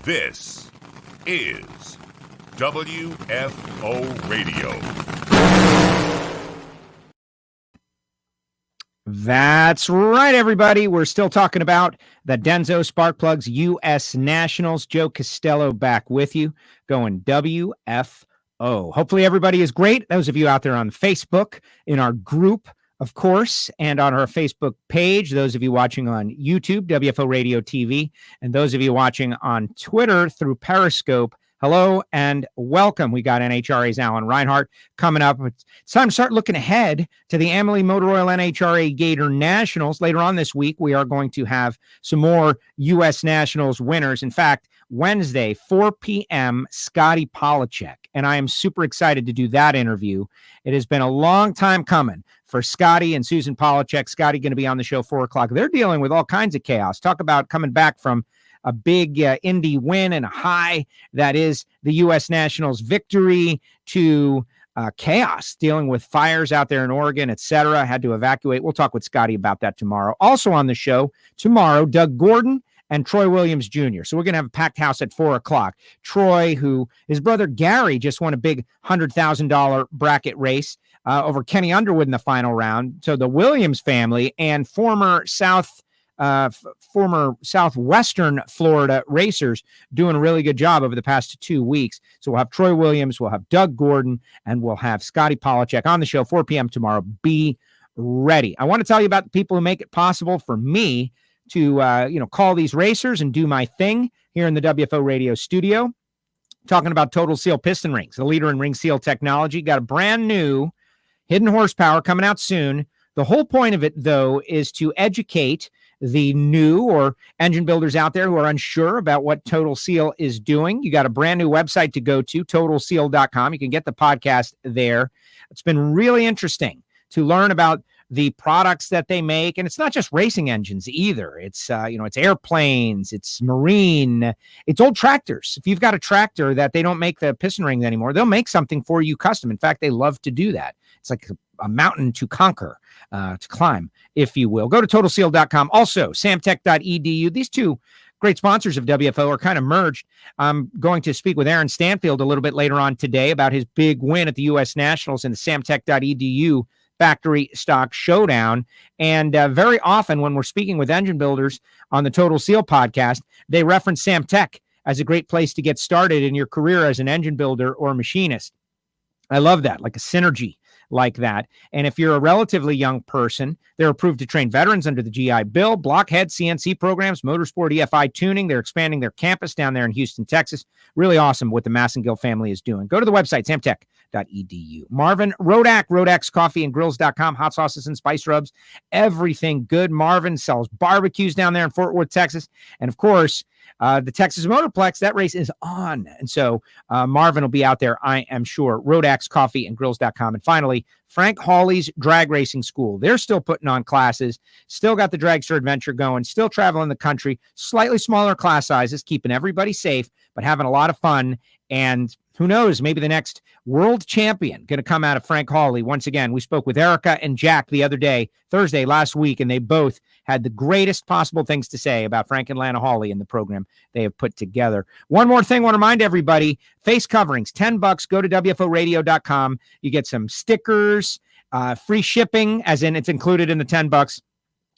This is WFO Radio. That's right, everybody. We're still talking about the Denso Sparkplugs U.S. Nationals. Joe Castello back with you, going WFO. Hopefully everybody is great. Those of you out there on Facebook, in our group, of course, and on our Facebook page, those of you watching on YouTube, WFO Radio TV, and those of you watching on Twitter through Periscope, hello and welcome. We got NHRA's Alan Reinhart coming up. It's time to start looking ahead to the Amalie Motor Oil NHRA Gatornationals. Later on this week, we are going to have some more U.S. Nationals winners. In fact, Wednesday, 4 p.m., Scotty Polachek. And I am super excited to do that interview. It has been a long time coming for Scotty and Susan Polachek. Scotty going to be on the show 4 o'clock. They're dealing with all kinds of chaos. Talk about coming back from a big Indy win and a high that is the U.S. Nationals victory to chaos, dealing with fires out there in Oregon, etc. Had to evacuate. We'll talk with Scotty about that tomorrow. Also on the show tomorrow, Doug Gordon and Troy Williams Jr. So we're going to have a packed house at 4 o'clock. Troy, who his brother Gary just won a big $100,000 bracket race over Kenny Underwood in the final round. So the Williams family and former Southwestern Florida racers doing a really good job over the past 2 weeks. So we'll have Troy Williams, we'll have Doug Gordon, and we'll have Scotty Polachek on the show 4 p.m. tomorrow. Be ready. I want to tell you about the people who make it possible for me to call these racers and do my thing here in the WFO radio studio. Talking about Total Seal piston rings, the leader in ring seal technology. Got a brand new hidden horsepower coming out soon. The whole point of it, though, is to educate the new or engine builders out there who are unsure about what Total Seal is doing. You got a brand new website to go to, totalseal.com. You can get the podcast there. It's been really interesting to learn about the products that they make. And it's not just racing engines either. It's, it's airplanes, it's marine, it's old tractors. If you've got a tractor that they don't make the piston rings anymore, they'll make something for you custom. In fact, they love to do that. It's like a mountain to conquer, to climb, if you will. Go to totalseal.com. Also, samtech.edu. These two great sponsors of WFO are kind of merged. I'm going to speak with Aaron Stanfield a little bit later on today about his big win at the U.S. Nationals in the samtech.edu Factory Stock Showdown. And very often when we're speaking with engine builders on the Total Seal podcast, they reference Samtech as a great place to get started in your career as an engine builder or machinist. I love that, like a synergy like that. And if you're a relatively young person, they're approved to train veterans under the GI Bill, blockhead, CNC programs, motorsport, EFI tuning. They're expanding their campus down there in Houston, Texas. Really awesome what the Massengill family is doing. Go to the website, samtech.edu. Marvin Rodak, rodaxcoffeeandgrills.com, hot sauces and spice rubs, everything good. Marvin sells barbecues down there in Fort Worth, Texas. And of course, the Texas Motorplex, that race is on. And so Marvin will be out there, I am sure. rodaxcoffeeandgrills.com. And finally, Frankawleys Drag Racing School. They're still putting on classes, still got the dragster adventure going, still traveling the country, slightly smaller class sizes, keeping everybody safe, but having a lot of fun. And who knows, maybe the next world champion going to come out of Frank Hawley. Once again, we spoke with Erica and Jack the other day, Thursday last week, and they both had the greatest possible things to say about Frank and Lana Hawley in the program they have put together. One more thing I want to remind everybody, face coverings, $10. Go to WFOradio.com. You get some stickers, free shipping, as in it's included in the $10.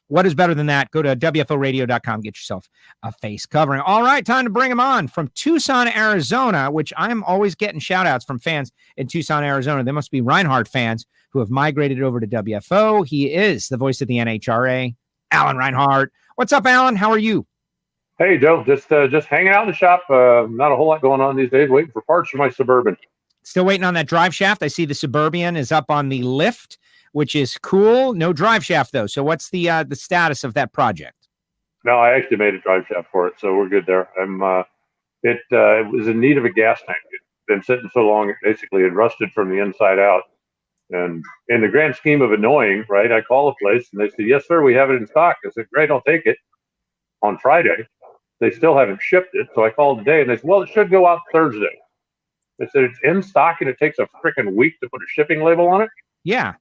What is better than that? Go to WFOradio.com. Get yourself a face covering. All right, time to bring him on from Tucson, Arizona, which I'm always getting shout-outs from fans in Tucson, Arizona. They must be Reinhart fans who have migrated over to WFO. He is the voice of the NHRA, Alan Reinhart. What's up, Alan? How are you? Hey, Joe. Just hanging out in the shop. Not a whole lot going on these days. Waiting for parts for my Suburban. Still waiting on that drive shaft. I see the Suburban is up on the lift, which is cool. No drive shaft, though. So what's the status of that project? No, I actually made a drive shaft for it, so we're good there. It was in need of a gas tank. It's been sitting so long, it basically had rusted from the inside out. And in the grand scheme of annoying, right, I call the place, and they said, yes, sir, we have it in stock. I said, great, I'll take it. On Friday, they still haven't shipped it, so I called today, and they said, well, it should go out Thursday. They said, it's in stock, and it takes a freaking week to put a shipping label on it? Yeah.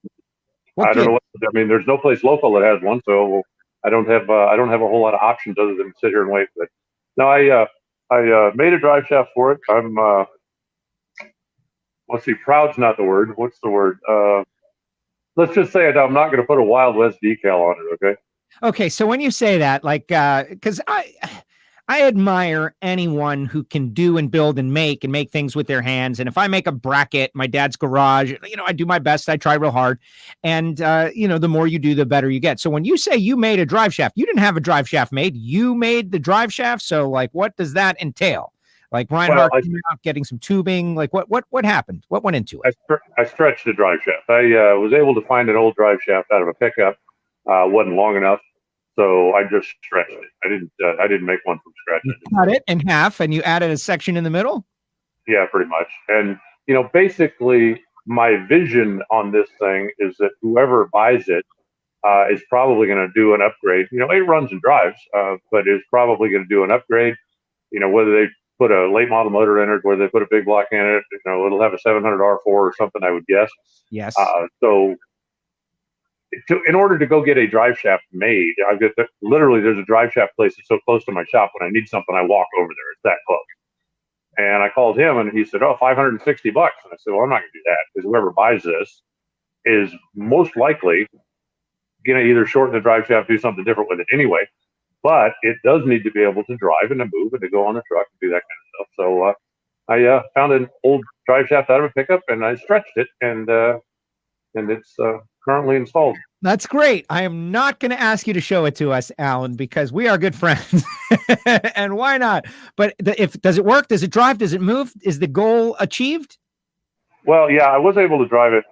I don't know. There's no place local that has one, so I don't have a whole lot of options other than sit here and wait. But no, I made a drive shaft for it. I'm let's see, proud's not the word. What's the word? Let's just say I'm not going to put a Wild West decal on it. Okay. Okay, so when you say that, like, because I admire anyone who can do and build and make things with their hands. And if I make a bracket, my dad's garage, I do my best. I try real hard. And, the more you do, the better you get. So when you say you made a drive shaft, you didn't have a drive shaft made. You made the drive shaft. So, like, what does that entail? Like Reinhart getting some tubing, like what happened? What went into it? I stretched the drive shaft. I was able to find an old drive shaft out of a pickup. Wasn't long enough, so I just stretched it. I didn't make one from scratch. You cut it in half, and you added a section in the middle. Yeah, pretty much. And basically, my vision on this thing is that whoever buys it is probably going to do an upgrade. It runs and drives, but is probably going to do an upgrade. Whether they put a late model motor in it, whether they put a big block in it, it'll have a 700 R4 or something, I would guess. Yes. So in order to go get a drive shaft made, literally there's a drive shaft place that's so close to my shop. When I need something, I walk over there. It's that close. And I called him and he said, $560. And I said, well, I'm not going to do that, because whoever buys this is most likely going to either shorten the drive shaft, do something different with it anyway. But it does need to be able to drive and to move and to go on a truck and do that kind of stuff. So I found an old drive shaft out of a pickup and I stretched it, and it's currently installed. That's great. I am not going to ask you to show it to us, Alan, because we are good friends. And why not? But does it work? Does it drive? Does it move? Is the goal achieved? Well, yeah, I was able to drive it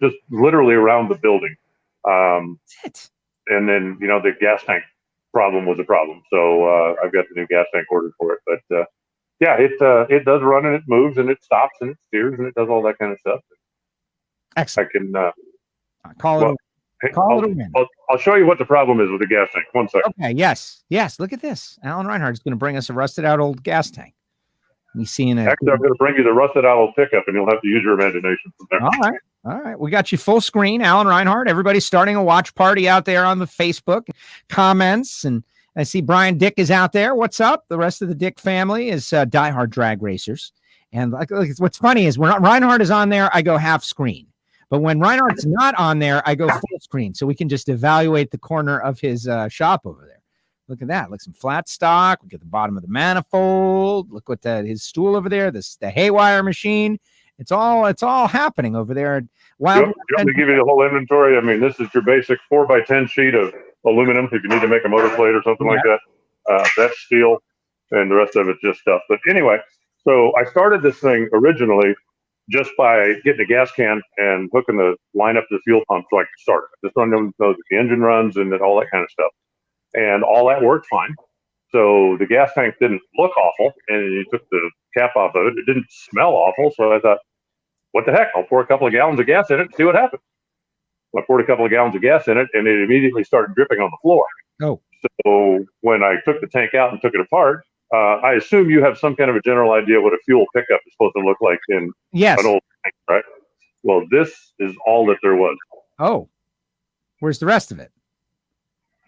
just literally around the building. That's it. And then, the gas tank problem was a problem. So I've got the new gas tank ordered for it. But yeah, it does run and it moves and it stops and it steers and it does all that kind of stuff. Excellent. I can call it a win. I'll show you what the problem is with the gas tank. One second. Okay. Yes. Look at this. Alan Reinhart is going to bring us a rusted out old gas tank. You seeing it? Actually, I'm going to bring you the rusted out old pickup, and you'll have to use your imagination from there. All right. We got you full screen, Alan Reinhart. Everybody's starting a watch party out there on the Facebook comments. And I see Brian Dick is out there. What's up? The rest of the Dick family is diehard drag racers. And what's funny is when Reinhart is on there, I go half screen. But when Reinhardt's not on there, I go full screen. So we can just evaluate the corner of his shop over there. Look at that. Look, some flat stock. Look at the bottom of the manifold. Look what his stool over there. The haywire machine. It's all happening over there. You want me to give you the whole inventory? I mean, this is your basic 4x10 sheet of aluminum if you need to make a motor plate or something like that. That's steel, and the rest of it's just stuff. But anyway, so I started this thing originally just by getting a gas can and hooking the line up to the fuel pump so I could start it. Just wanted to know that the engine runs and all that kind of stuff. And all that worked fine. So the gas tank didn't look awful, and you took the cap off of it. It didn't smell awful. So I thought, what the heck? I'll pour a couple of gallons of gas in it and see what happens. I poured a couple of gallons of gas in it, and it immediately started dripping on the floor. Oh. So when I took the tank out and took it apart, I assume you have some kind of a general idea what a fuel pickup is supposed to look like in an old tank, right? Well, this is all that there was. Oh. Where's the rest of it?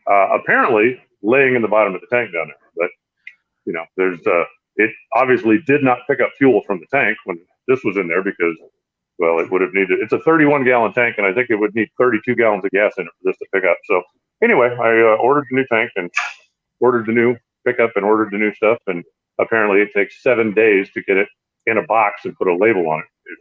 Apparently laying in the bottom of the tank down there. But, there's it obviously did not pick up fuel from the tank when this was in there because, well, it would have needed, it's a 31-gallon tank, and I think it would need 32 gallons of gas in it for this to pick up. So anyway, I ordered the new tank and ordered the new pickup and ordered the new stuff. And apparently it takes 7 days to get it in a box and put a label on it,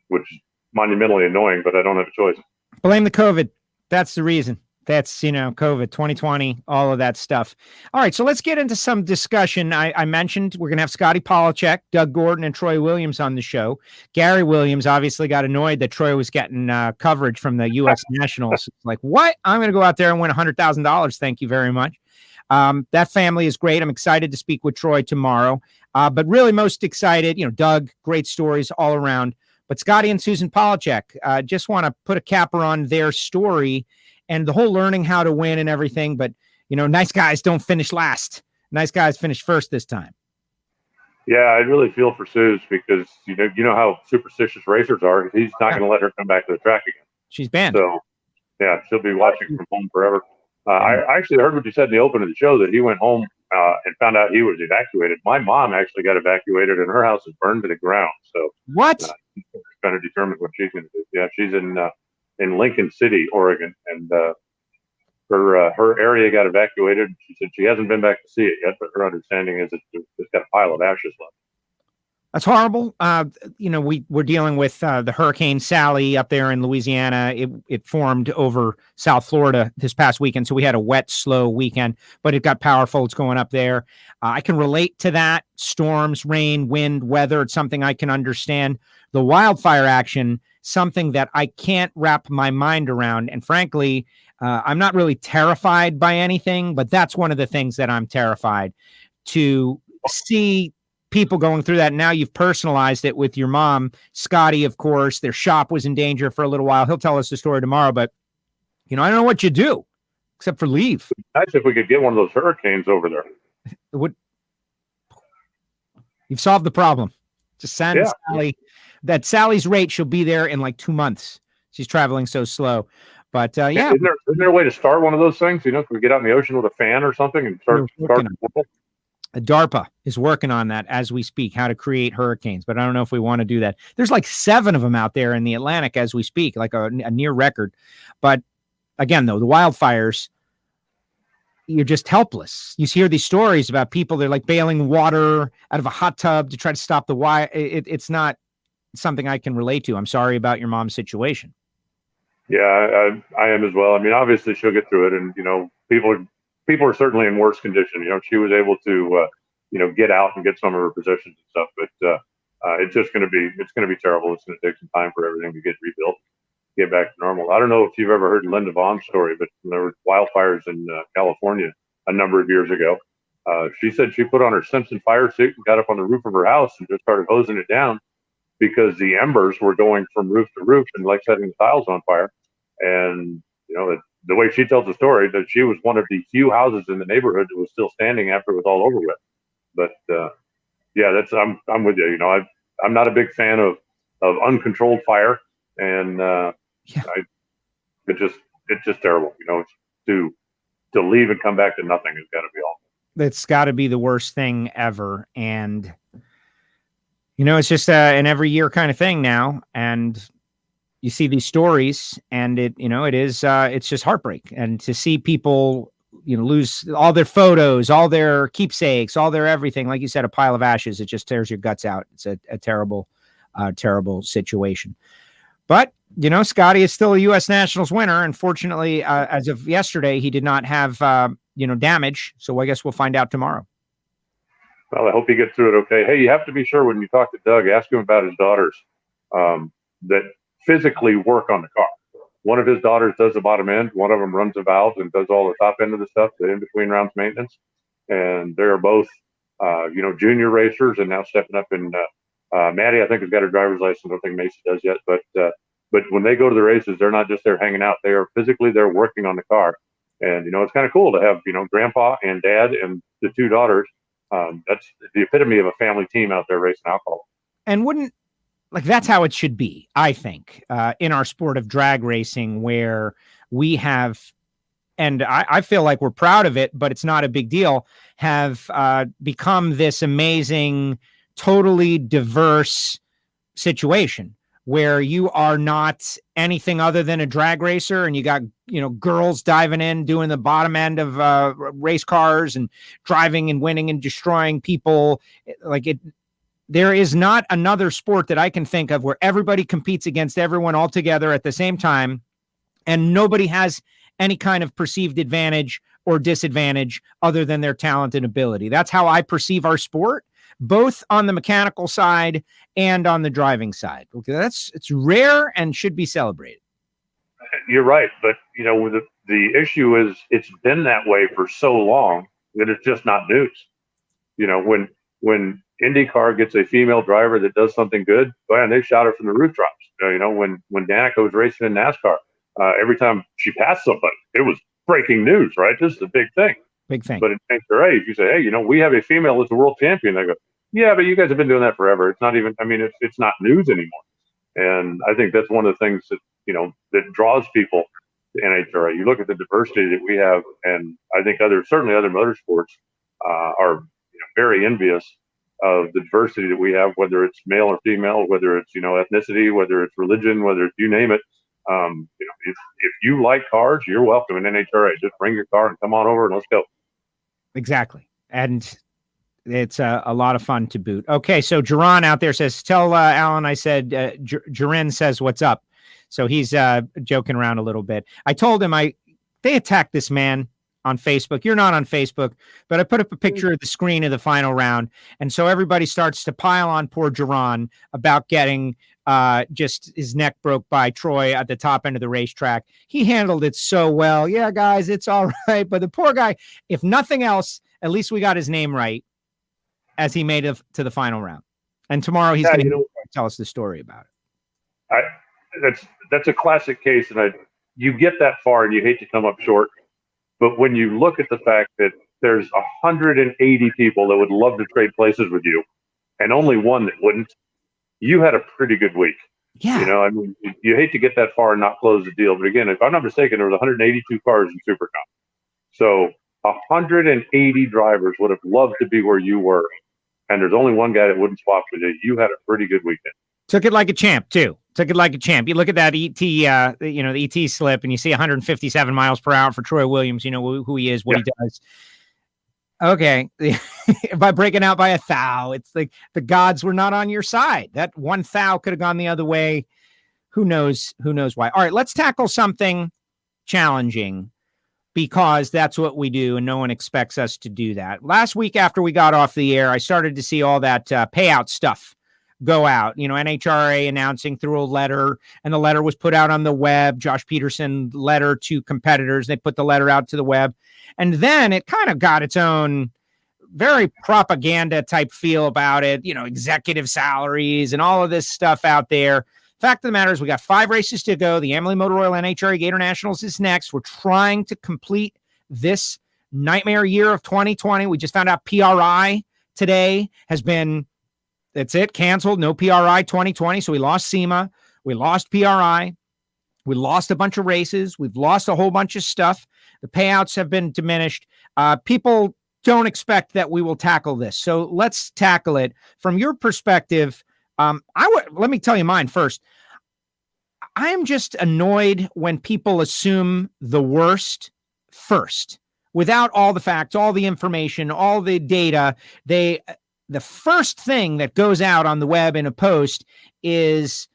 which is monumentally annoying, but I don't have a choice. Blame the COVID. That's the reason. That's, COVID, 2020, all of that stuff. All right, so let's get into some discussion. I mentioned we're going to have Scotty Polachek, Doug Gordon, and Troy Williams on the show. Gary Williams obviously got annoyed that Troy was getting coverage from the U.S. Nationals. Like, what? I'm going to go out there and win $100,000. Thank you very much. That family is great. I'm excited to speak with Troy tomorrow. But really most excited, Doug, great stories all around. But Scotty and Susan Polachek, just want to put a capper on their story and the whole learning how to win and everything. But, nice guys don't finish last. Nice guys finish first this time. Yeah, I really feel for Suze because, you know how superstitious racers are. He's not going to let her come back to the track again. She's banned. So, yeah, she'll be watching from home forever. I actually heard what you said in the open of the show that he went home and found out he was evacuated. My mom actually got evacuated, and her house is burned to the ground. So What? she's trying to determine what she's going to do. Yeah, she's in Lincoln City, Oregon, and her area got evacuated. She said she hasn't been back to see it yet, but her understanding is it's got a pile of ashes left. That's horrible. We're dealing with the Hurricane Sally up there in Louisiana. It formed over South Florida this past weekend, so we had a wet, slow weekend, but it got powerful. It's going up there. I can relate to that. Storms, rain, wind, weather. It's something I can understand. The wildfire action, something that I can't wrap my mind around. And frankly, I'm not really terrified by anything, but that's one of the things that I'm terrified to see. People going through that. Now you've personalized it with your mom, Scotty, of course. Their shop was in danger for a little while. He'll tell us the story tomorrow, but I don't know what you do except for leave. Nice if we could get one of those hurricanes over there. You've solved the problem. Just send Sally. That Sally's rate, she'll be there in like 2 months. She's traveling so slow. But yeah. Isn't there a way to start one of those things? Can we get out in the ocean with a fan or something and start DARPA is working on that as we speak, how to create hurricanes, but I don't know if we want to do that. There's like 7 of them out there in the Atlantic as we speak, like a near record. But again, though, the wildfires, you're just helpless. You hear these stories about people, they're like bailing water out of a hot tub to try to stop the wire. It's not something I can relate to. I'm sorry about your mom's situation. Yeah, I am as well. I mean, obviously she'll get through it, and people are certainly in worse condition. She was able to, get out and get some of her possessions and stuff, but it's going to be terrible. It's going to take some time for everything to get rebuilt, get back to normal. I don't know if you've ever heard Linda Vaughn's story, but there were wildfires in California a number of years ago. She said she put on her Simpson fire suit and got up on the roof of her house and just started hosing it down because the embers were going from roof to roof and like setting the tiles on fire. And, the way she tells the story, that she was one of the few houses in the neighborhood that was still standing after it was all over with. But I'm with you. I'm not a big fan of uncontrolled fire, and it's just terrible. To leave and come back to nothing has got to be awful. It's got to be the worst thing ever, and it's just an every year kind of thing now, and. You see these stories, and it's just heartbreak. And to see people, lose all their photos, all their keepsakes, all their everything, like you said, a pile of ashes, it just tears your guts out. It's a terrible, terrible situation. But, Scotty is still a U.S. Nationals winner. Unfortunately, as of yesterday, he did not have, damage. So I guess we'll find out tomorrow. Well, I hope he gets through it okay. Hey, you have to be sure when you talk to Doug, ask him about his daughters that physically work on the car. One of his daughters does the bottom end. One of them runs the valves and does all the top end of the stuff, the in-between rounds maintenance. And they're both, junior racers and now stepping up in Maddie, I think, has got her driver's license. I don't think Macy does yet. But when they go to the races, they're not just there hanging out. They are physically there working on the car. And, it's kind of cool to have, grandpa and dad and the 2 daughters. That's the epitome of a family team out there racing alcohol. And that's how it should be, I think, in our sport of drag racing, where we have, and I feel like we're proud of it, but it's not a big deal, have become this amazing, totally diverse situation where you are not anything other than a drag racer, and you got, girls diving in, doing the bottom end of race cars and driving and winning and destroying people. There is not another sport that I can think of where everybody competes against everyone all together at the same time, and nobody has any kind of perceived advantage or disadvantage other than their talent and ability. That's how I perceive our sport, both on the mechanical side and on the driving side. Okay, it's rare and should be celebrated. You're right, but the issue is it's been that way for so long that it's just not news. When IndyCar gets a female driver that does something good, man, they shout her from the rooftops. When Danica was racing in NASCAR, every time she passed somebody, it was breaking news, right? This is a big thing. Big thing. But in NHRA, if you say, hey, we have a female that's a world champion, they go, yeah, but you guys have been doing that forever. It's not even, it's not news anymore. And I think that's one of the things that, that draws people to NHRA. You look at the diversity that we have, and I think certainly other motorsports, are very envious of the diversity that we have, whether it's male or female, whether it's ethnicity, whether it's religion, whether it's you name it. If you like cars, you're welcome in NHRA. Just bring your car and come on over and let's go. Exactly. And it's a lot of fun to boot. Okay, so Jerron out there says, tell Alan I said Jaren says what's up. So he's joking around a little bit. I told him they attacked this man on Facebook. You're not on Facebook, but I put up a picture of the screen of the final round. And so everybody starts to pile on poor Jerron about getting just his neck broke by Troy at the top end of the racetrack. He handled it so well. Yeah, guys, it's all right. But the poor guy, if nothing else, at least we got his name right as he made it to the final round. And tomorrow he's going to tell us the story about it. That's a classic case. And you get that far and you hate to come up short. But when you look at the fact that there's 180 people that would love to trade places with you and only one that wouldn't, you had a pretty good week. Yeah. You hate to get that far and not close the deal. But again, if I'm not mistaken, there was 182 cars in Super Cup. So 180 drivers would have loved to be where you were. And there's only one guy that wouldn't swap with you. You had a pretty good weekend. Took it like a champ, too. Took it like a champ. You look at that ET, the ET slip, and you see 157 miles per hour for Troy Williams. You know who he is, what he does. Okay. By breaking out by a thou, it's like the gods were not on your side. That one thou could have gone the other way. Who knows why? All right, let's tackle something challenging because that's what we do, and no one expects us to do that. Last week after we got off the air, I started to see all that payout stuff go out. NHRA announcing through a letter, and the letter was put out on the web. Josh Peterson letter to competitors. They put the letter out to the web. And then it kind of got its own very propaganda type feel about it, executive salaries and all of this stuff out there. Fact of the matter is we got 5 races to go. The Amalie Motor Oil NHRA Gatornationals is next. We're trying to complete this nightmare year of 2020. We just found out PRI today has been, that's it, canceled. No PRI 2020. So we lost SEMA. We lost PRI. We lost a bunch of races. We've lost a whole bunch of stuff. The payouts have been diminished. People don't expect that we will tackle this. So let's tackle it. From your perspective, let me tell you mine first. I am just annoyed when people assume the worst first without all the facts, all the information, all the data. The first thing that goes out on the web in a post is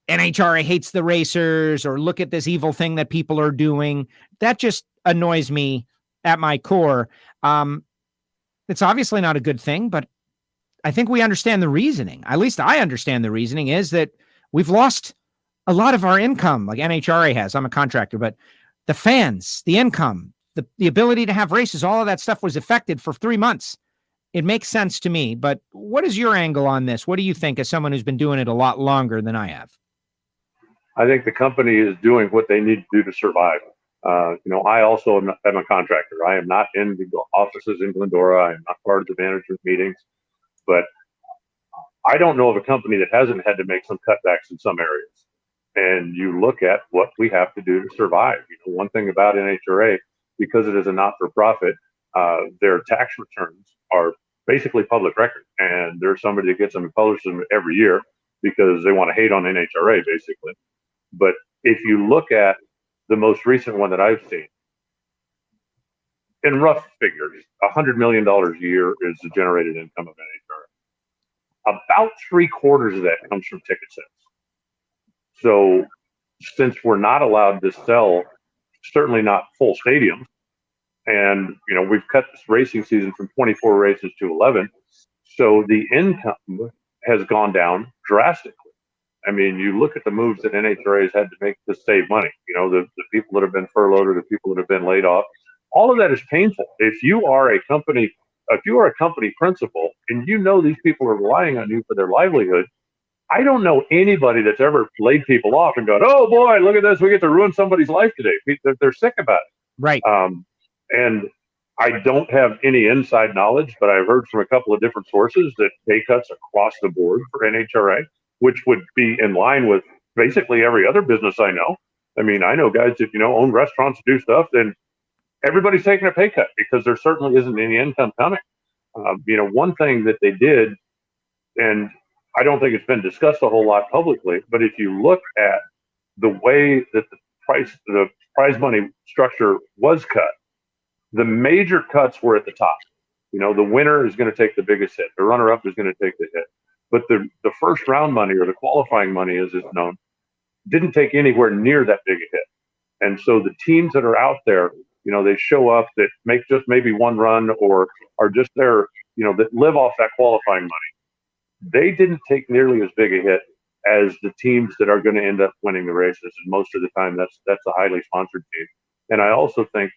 NHRA hates the racers, or look at this evil thing that people are doing. That just annoys me at my core. It's obviously not a good thing, but I think we understand the reasoning. At least I understand the reasoning is that we've lost a lot of our income, like NHRA has. I'm a contractor, but the fans, the income, the ability to have races, all of that stuff was affected for 3 months. It makes sense to me, but what is your angle on this? What do you think as someone who's been doing it a lot longer than I have? I think the company is doing what they need to do to survive. I also am a contractor. I am not in the offices in Glendora. I am not part of the management meetings, but I don't know of a company that hasn't had to make some cutbacks in some areas. And you look at what we have to do to survive. One thing about NHRA, because it is a not-for-profit, their tax returns are basically public record. And there's somebody that gets them and publishes them every year because they want to hate on NHRA, basically. But if you look at the most recent one that I've seen, in rough figures, $100 million a year is the generated income of NHRA. About 3/4 of that comes from ticket sales. So since we're not allowed to sell, certainly not full stadiums, and we've cut this racing season from 24 races to 11, so the income has gone down drastically. I mean, you look at the moves that NHRA has had to make to save money. The people that have been furloughed or the people that have been laid off. All of that is painful. If you are a company principal and these people are relying on you for their livelihood, I don't know anybody that's ever laid people off and gone, oh boy, look at this, we get to ruin somebody's life today. They're sick about it. Right. And I don't have any inside knowledge, but I've heard from a couple of different sources that pay cuts across the board for NHRA, which would be in line with basically every other business I know. I mean, I know guys that, own restaurants, do stuff, and everybody's taking a pay cut because there certainly isn't any income coming. One thing that they did, and I don't think it's been discussed a whole lot publicly, but if you look at the way that the prize money structure was cut, the major cuts were at the top. The winner is going to take the biggest hit. The runner-up is going to take the hit. But the first round money, or the qualifying money as it's known, didn't take anywhere near that big a hit. And so the teams that are out there, they show up that make just maybe one run or are just there, that live off that qualifying money. They didn't take nearly as big a hit as the teams that are going to end up winning the races. And most of the time, that's a highly sponsored team. And I also think,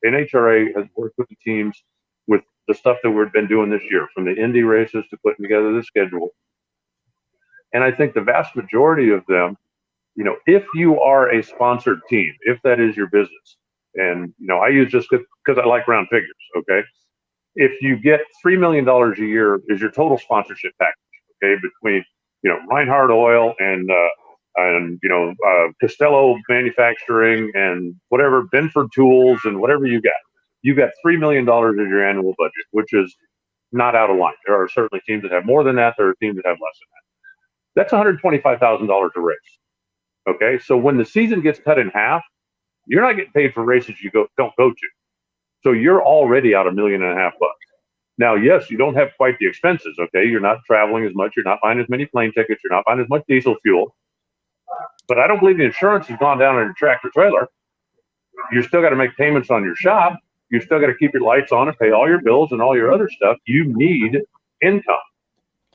NHRA has worked with the teams with the stuff that we've been doing this year, from the Indy races to putting together the schedule. And I think the vast majority of them, if you are a sponsored team, if that is your business, and, I use just because I like round figures, okay? If you get $3 million a year is your total sponsorship package, okay, between, Reinhart Oil and Castello Manufacturing and whatever, Benford Tools and whatever you got $3 million as your annual budget, which is not out of line. There are certainly teams that have more than that. There are teams that have less than that. That's $125,000 a race. Okay, so when the season gets cut in half, you're not getting paid for races you don't go to. So you're already out $1.5 million. Now, yes, you don't have quite the expenses. Okay, you're not traveling as much. You're not buying as many plane tickets. You're not buying as much diesel fuel. But I don't believe the insurance has gone down on your tractor trailer. You still got to make payments on your shop. You still got to keep your lights on and pay all your bills and all your other stuff. You need income.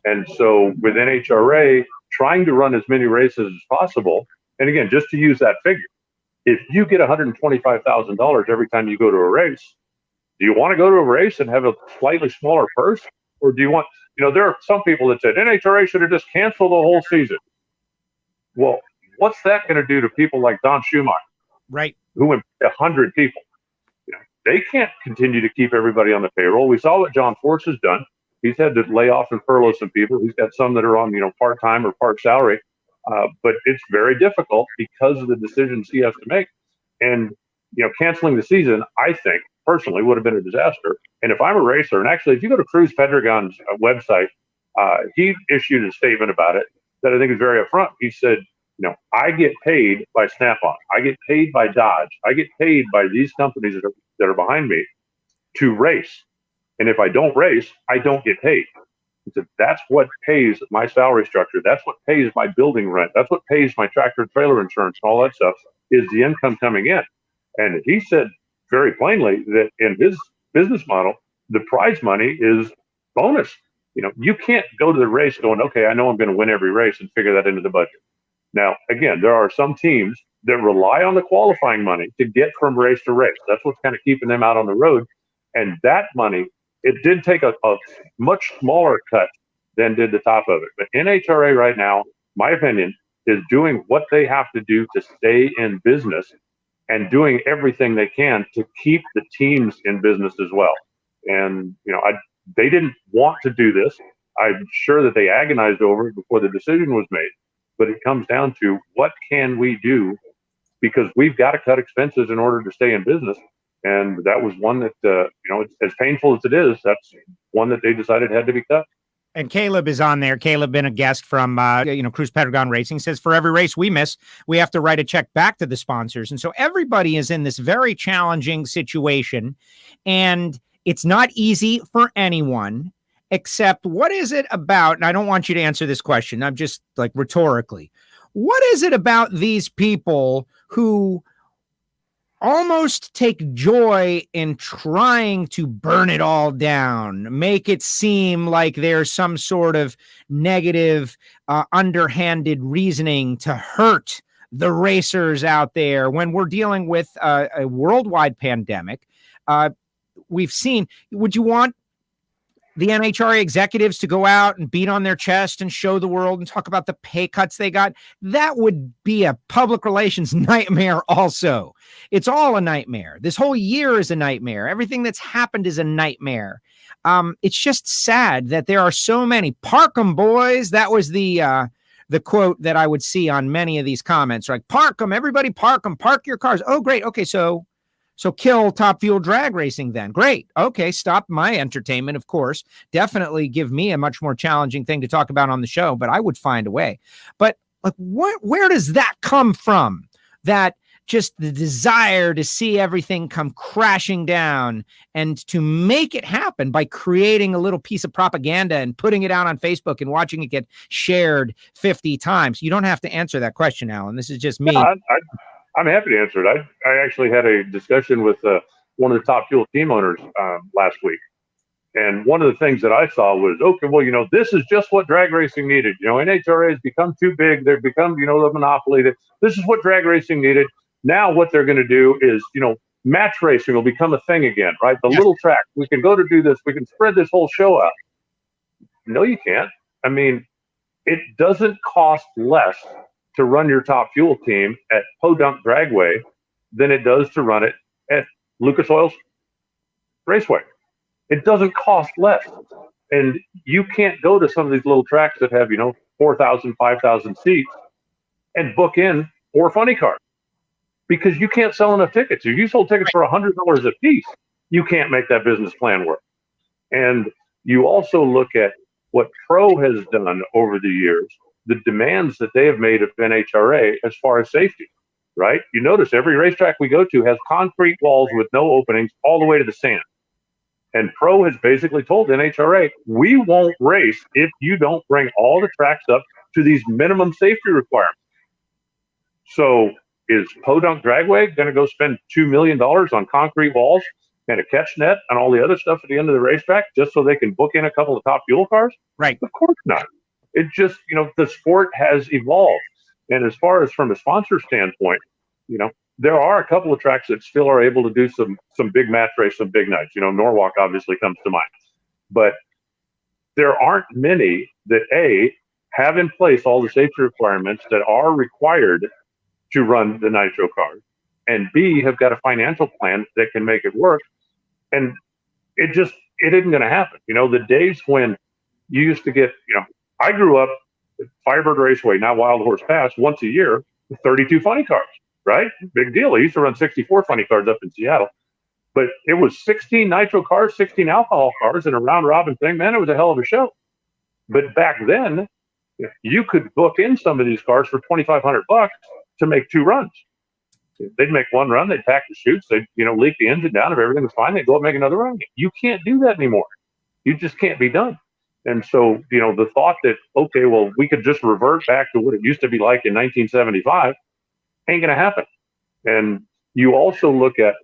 And so with NHRA trying to run as many races as possible, and again, just to use that figure, if you get $125,000 every time you go to a race, do you want to go to a race and have a slightly smaller purse? Or do you want, there are some people that said NHRA should have just canceled the whole season. Well, what's that going to do to people like Don Schumacher? Right. Who employ 100 people? They can't continue to keep everybody on the payroll. We saw what John Force has done. He's had to lay off and furlough some people. He's got some that are on, part-time or part salary. But it's very difficult because of the decisions he has to make. And, canceling the season, I think, personally, would have been a disaster. And if I'm a racer, and actually, if you go to Cruz Pedregon's website, he issued a statement about it that I think is very upfront. He said, I get paid by Snap-on. I get paid by Dodge. I get paid by these companies that are behind me to race. And if I don't race, I don't get paid. He said, that's what pays my salary structure. That's what pays my building rent. That's what pays my tractor trailer insurance and all that stuff, is the income coming in. And he said very plainly that in his business model, the prize money is bonus. You can't go to the race going, okay, I know I'm going to win every race and figure that into the budget. Now, again, there are some teams that rely on the qualifying money to get from race to race. That's what's kind of keeping them out on the road. And that money, it did take a much smaller cut than did the top of it. But NHRA right now, my opinion, is doing what they have to do to stay in business and doing everything they can to keep the teams in business as well. And, they didn't want to do this. I'm sure that they agonized over it before the decision was made. But it comes down to, what can we do? Because we've got to cut expenses in order to stay in business. And that was one that, as painful as it is, that's one that they decided had to be cut. And Caleb is on there. Caleb, been a guest from, Cruz Pedregon Racing, says, for every race we miss, we have to write a check back to the sponsors. And so everybody is in this very challenging situation. And it's not easy for anyone, except what is it about? And I don't want you to answer this question. I'm just rhetorically. What is it about these people who almost take joy in trying to burn it all down, make it seem like there's some sort of negative, underhanded reasoning to hurt the racers out there when we're dealing with a worldwide pandemic? We've seen, would you want the NHRA executives to go out and beat on their chest and show the world and talk about the pay cuts they got? That would be a public relations nightmare also. It's all a nightmare. This whole year is a nightmare. Everything that's happened is a nightmare. It's just sad that there are so many. Park 'em, boys. That was the quote that I would see on many of these comments. Like, park 'em, everybody park 'em, park your cars. Oh, great. Okay, so So kill Top Fuel drag racing then. Great. Okay, stop my entertainment, of course. Definitely give me a much more challenging thing to talk about on the show, but I would find a way. But like, where does that come from? That just the desire to see everything come crashing down and to make it happen by creating a little piece of propaganda and putting it out on Facebook and watching it get shared 50 times. You don't have to answer that question, Alan. This is just me. No, I'm happy to answer it. I actually had a discussion with one of the Top Fuel team owners last week. And one of the things that I saw was, okay, well, this is just what drag racing needed. NHRA has become too big. They've become, the monopoly. This is what drag racing needed. Now what they're going to do is, match racing will become a thing again, right? The little track, we can go to do this. We can spread this whole show out. No, you can't. I mean, it doesn't cost less to run your Top Fuel team at Podunk Dragway than it does to run it at Lucas Oil's Raceway. It doesn't cost less. And you can't go to some of these little tracks that have, 4,000, 5,000 seats and book in 4 funny cars because you can't sell enough tickets. If you sold tickets for $100 a piece, you can't make that business plan work. And you also look at what Pro has done over the years, the demands that they have made of NHRA as far as safety, right? You notice every racetrack we go to has concrete walls with no openings all the way to the sand. And Pro has basically told NHRA, we won't race if you don't bring all the tracks up to these minimum safety requirements. So is Podunk Dragway going to go spend $2 million on concrete walls and a catch net and all the other stuff at the end of the racetrack just so they can book in a couple of Top Fuel cars? Right. Of course not. It just, the sport has evolved. And as far as from a sponsor standpoint, there are a couple of tracks that still are able to do some big match race, some big nights. Norwalk obviously comes to mind. But there aren't many that, A, have in place all the safety requirements that are required to run the nitro cars, and B, have got a financial plan that can make it work. And it isn't going to happen. The days when you used to get, I grew up at Firebird Raceway, now Wild Horse Pass, once a year with 32 funny cars, right? Big deal. I used to run 64 funny cars up in Seattle. But it was 16 nitro cars, 16 alcohol cars, and a round robin thing. Man, it was a hell of a show. But back then, you could book in some of these cars for $2,500 to make 2 runs. They'd make 1 run, they'd pack the chutes, they'd leak the engine down. If everything was fine, they'd go up and make another run. You can't do that anymore. You just can't be done. And so, the thought that, okay, well, we could just revert back to what it used to be like in 1975 ain't going to happen. And you also look at,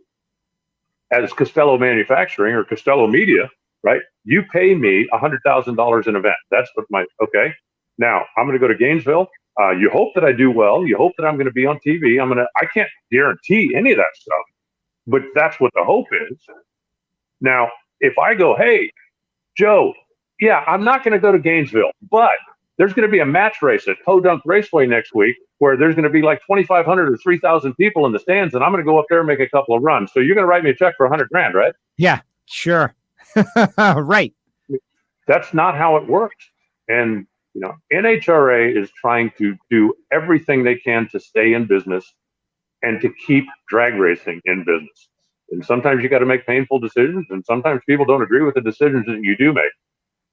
as Castello Manufacturing or Castello Media, right? You pay me $100,000 an event. That's what okay. Now I'm going to go to Gainesville. You hope that I do well. You hope that I'm going to be on TV. I can't guarantee any of that stuff, but that's what the hope is. Now, if I go, hey, Joe, yeah, I'm not going to go to Gainesville, but there's going to be a match race at Podunk Raceway next week where there's going to be like 2,500 or 3,000 people in the stands, and I'm going to go up there and make a couple of runs. So you're going to write me a check for $100,000, right? Yeah, sure. Right. That's not how it works. And, NHRA is trying to do everything they can to stay in business and to keep drag racing in business. And sometimes you got to make painful decisions, and sometimes people don't agree with the decisions that you do make.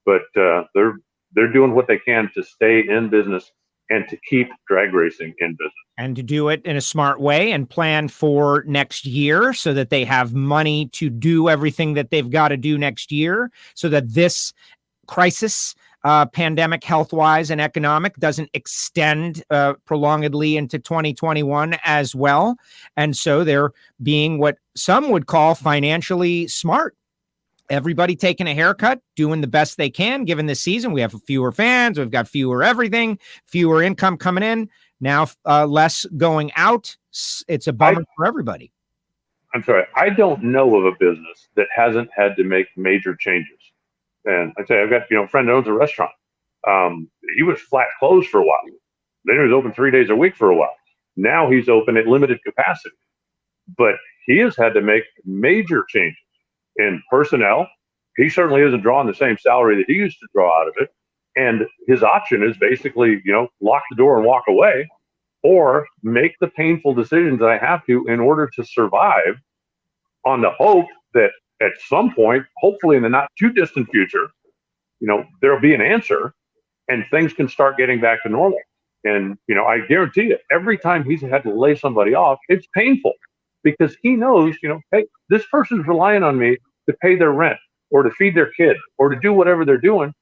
But they're doing what they can to stay in business and to keep drag racing in business. And to do it in a smart way and plan for next year so that they have money to do everything that they've got to do next year so that this crisis, pandemic, health-wise and economic, doesn't extend prolongedly into 2021 as well. And so they're being what some would call financially smart. Everybody taking a haircut, doing the best they can, given this season. We have fewer fans. We've got fewer everything, fewer income coming in. Now less going out. It's a bummer for everybody. I'm sorry. I don't know of a business that hasn't had to make major changes. And I say I've got a friend that owns a restaurant. He was flat closed for a while. Then he was open 3 days a week for a while. Now he's open at limited capacity. But he has had to make major changes in personnel. He certainly isn't drawing the same salary that he used to draw out of it. And his option is basically, lock the door and walk away, or make the painful decisions that I have to in order to survive on the hope that at some point, hopefully in the not too distant future, there'll be an answer and things can start getting back to normal. And, I guarantee you, every time he's had to lay somebody off, it's painful because he knows, hey, this person's relying on me to pay their rent or to feed their kid or to do whatever they're doing.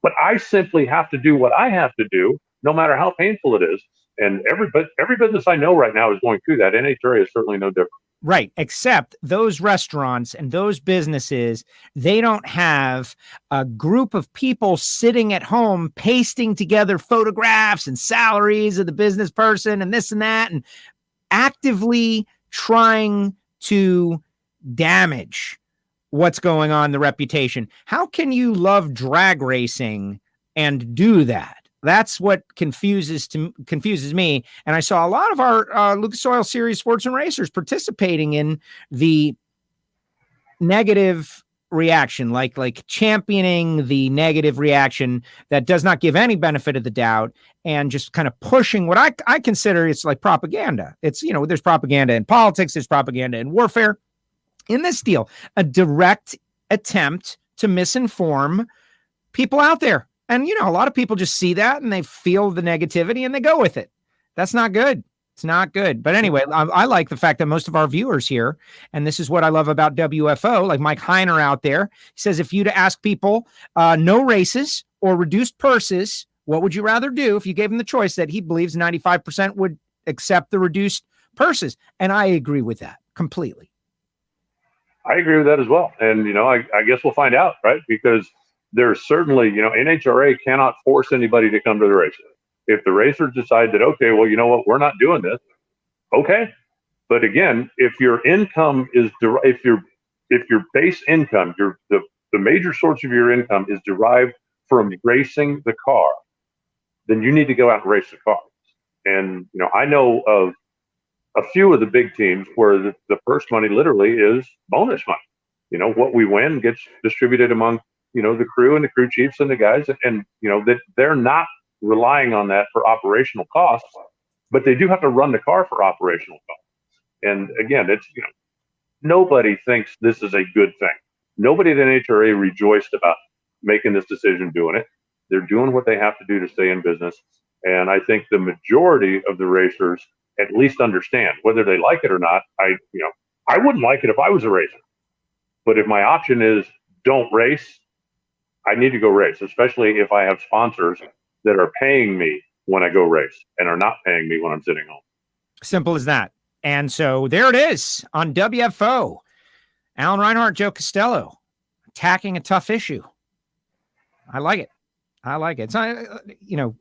But I simply have to do what I have to do, no matter how painful it is. And every business I know right now is going through that. NHRA is certainly no different. Right. Except those restaurants and those businesses, they don't have a group of people sitting at home pasting together photographs and salaries of the business person and this and that and actively trying to damage what's going on, the reputation. How can you love drag racing and do that? That's what confuses me. And I saw a lot of our Lucas Oil Series sports and racers participating in the negative reaction, like championing the negative reaction that does not give any benefit of the doubt and just kind of pushing what I consider it's like propaganda. It's, there's propaganda in politics, there's propaganda in warfare. In this deal, a direct attempt to misinform people out there. And, a lot of people just see that and they feel the negativity and they go with it. That's not good. It's not good. But anyway, I like the fact that most of our viewers here, and this is what I love about WFO, like Mike Heiner out there, he says, if you to ask people no races or reduced purses, what would you rather do? If you gave him the choice, that he believes 95% would accept the reduced purses. And I agree with that completely. I agree with that as well. And, I guess we'll find out, right? Because there's certainly, NHRA cannot force anybody to come to the races. If the racers decide that, okay, well, you know what, we're not doing this, okay. But again, if your income is, if your base income, the major source of your income is derived from racing the car, then you need to go out and race the cars. And, I know of a few of the big teams where the purse money literally is bonus money. What we win gets distributed among the crew and the crew chiefs and the guys, and that they're not relying on that for operational costs, but they do have to run the car for operational costs. And again, it's nobody thinks this is a good thing. Nobody at NHRA rejoiced about making this decision, doing it. They're doing what they have to do to stay in business. And I think the majority of the racers at least understand, whether they like it or not. I wouldn't like it if I was a racer, but if my option is don't race, I need to go race, especially if I have sponsors that are paying me when I go race and are not paying me when I'm sitting home. Simple as that. And so there it is on WFO. Alan Reinhart, Joe Castello, attacking a tough issue. I like it. It's not,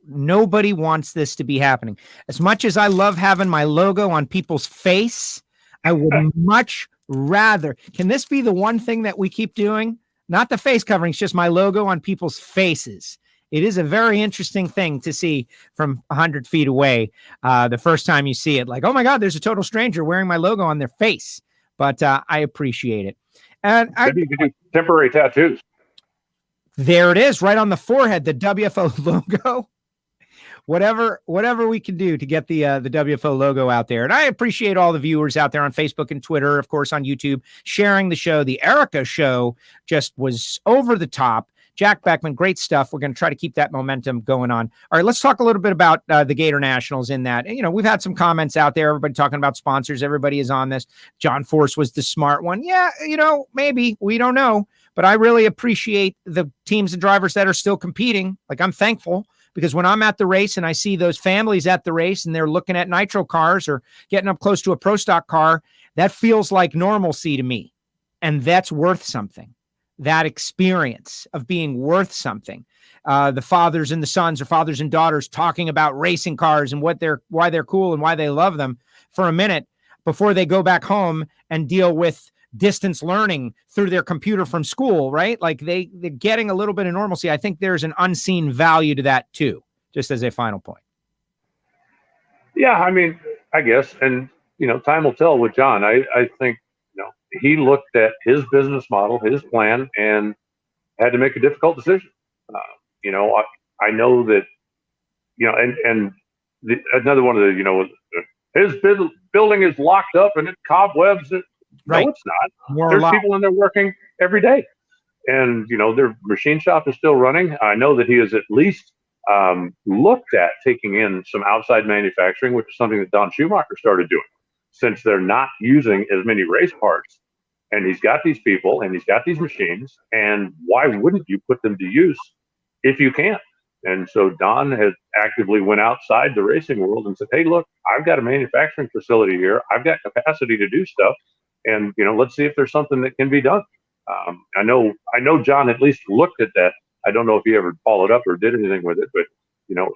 nobody wants this to be happening. As much as I love having my logo on people's face, I would much rather. Can this be the one thing that we keep doing? Not the face coverings, just my logo on people's faces. It is a very interesting thing to see from 100 feet away. The first time you see it, like, oh my God, there's a total stranger wearing my logo on their face. But I appreciate it. And maybe you could do temporary tattoos. There it is, right on the forehead, the WFO logo. Whatever we can do to get the WFO logo out there. And I appreciate all the viewers out there on Facebook and Twitter, of course, on YouTube, sharing the show. The Erica show just was over the top. Jack Beckman, great stuff. We're going to try to keep that momentum going on. All right, let's talk a little bit about the Gatornationals in that. And, we've had some comments out there, everybody talking about sponsors. Everybody is on this. John Force was the smart one. Yeah, maybe. We don't know. But I really appreciate the teams and drivers that are still competing. Like, I'm thankful because when I'm at the race and I see those families at the race and they're looking at nitro cars or getting up close to a pro stock car, that feels like normalcy to me. And that's worth something. That experience of being worth something. The fathers and the sons or fathers and daughters talking about racing cars and why they're cool and why they love them for a minute before they go back home and deal with distance learning through their computer from school, right? Like they're getting a little bit of normalcy. I think there's an unseen value to that too, just as a final point. Yeah, I guess. And, time will tell with John. I think, he looked at his business model, his plan, and had to make a difficult decision. I know that, another one of the, his building is locked up and it cobwebs. Right. No, it's not. More There's live. people in there working every day. And, their machine shop is still running. I know that he has at least looked at taking in some outside manufacturing, which is something that Don Schumacher started doing, since they're not using as many race parts. And he's got these people and he's got these machines. And why wouldn't you put them to use if you can? And so Don has actively went outside the racing world and said, hey, look, I've got a manufacturing facility here. I've got capacity to do stuff. And, let's see if there's something that can be done. I know John at least looked at that. I don't know if he ever followed up or did anything with it, but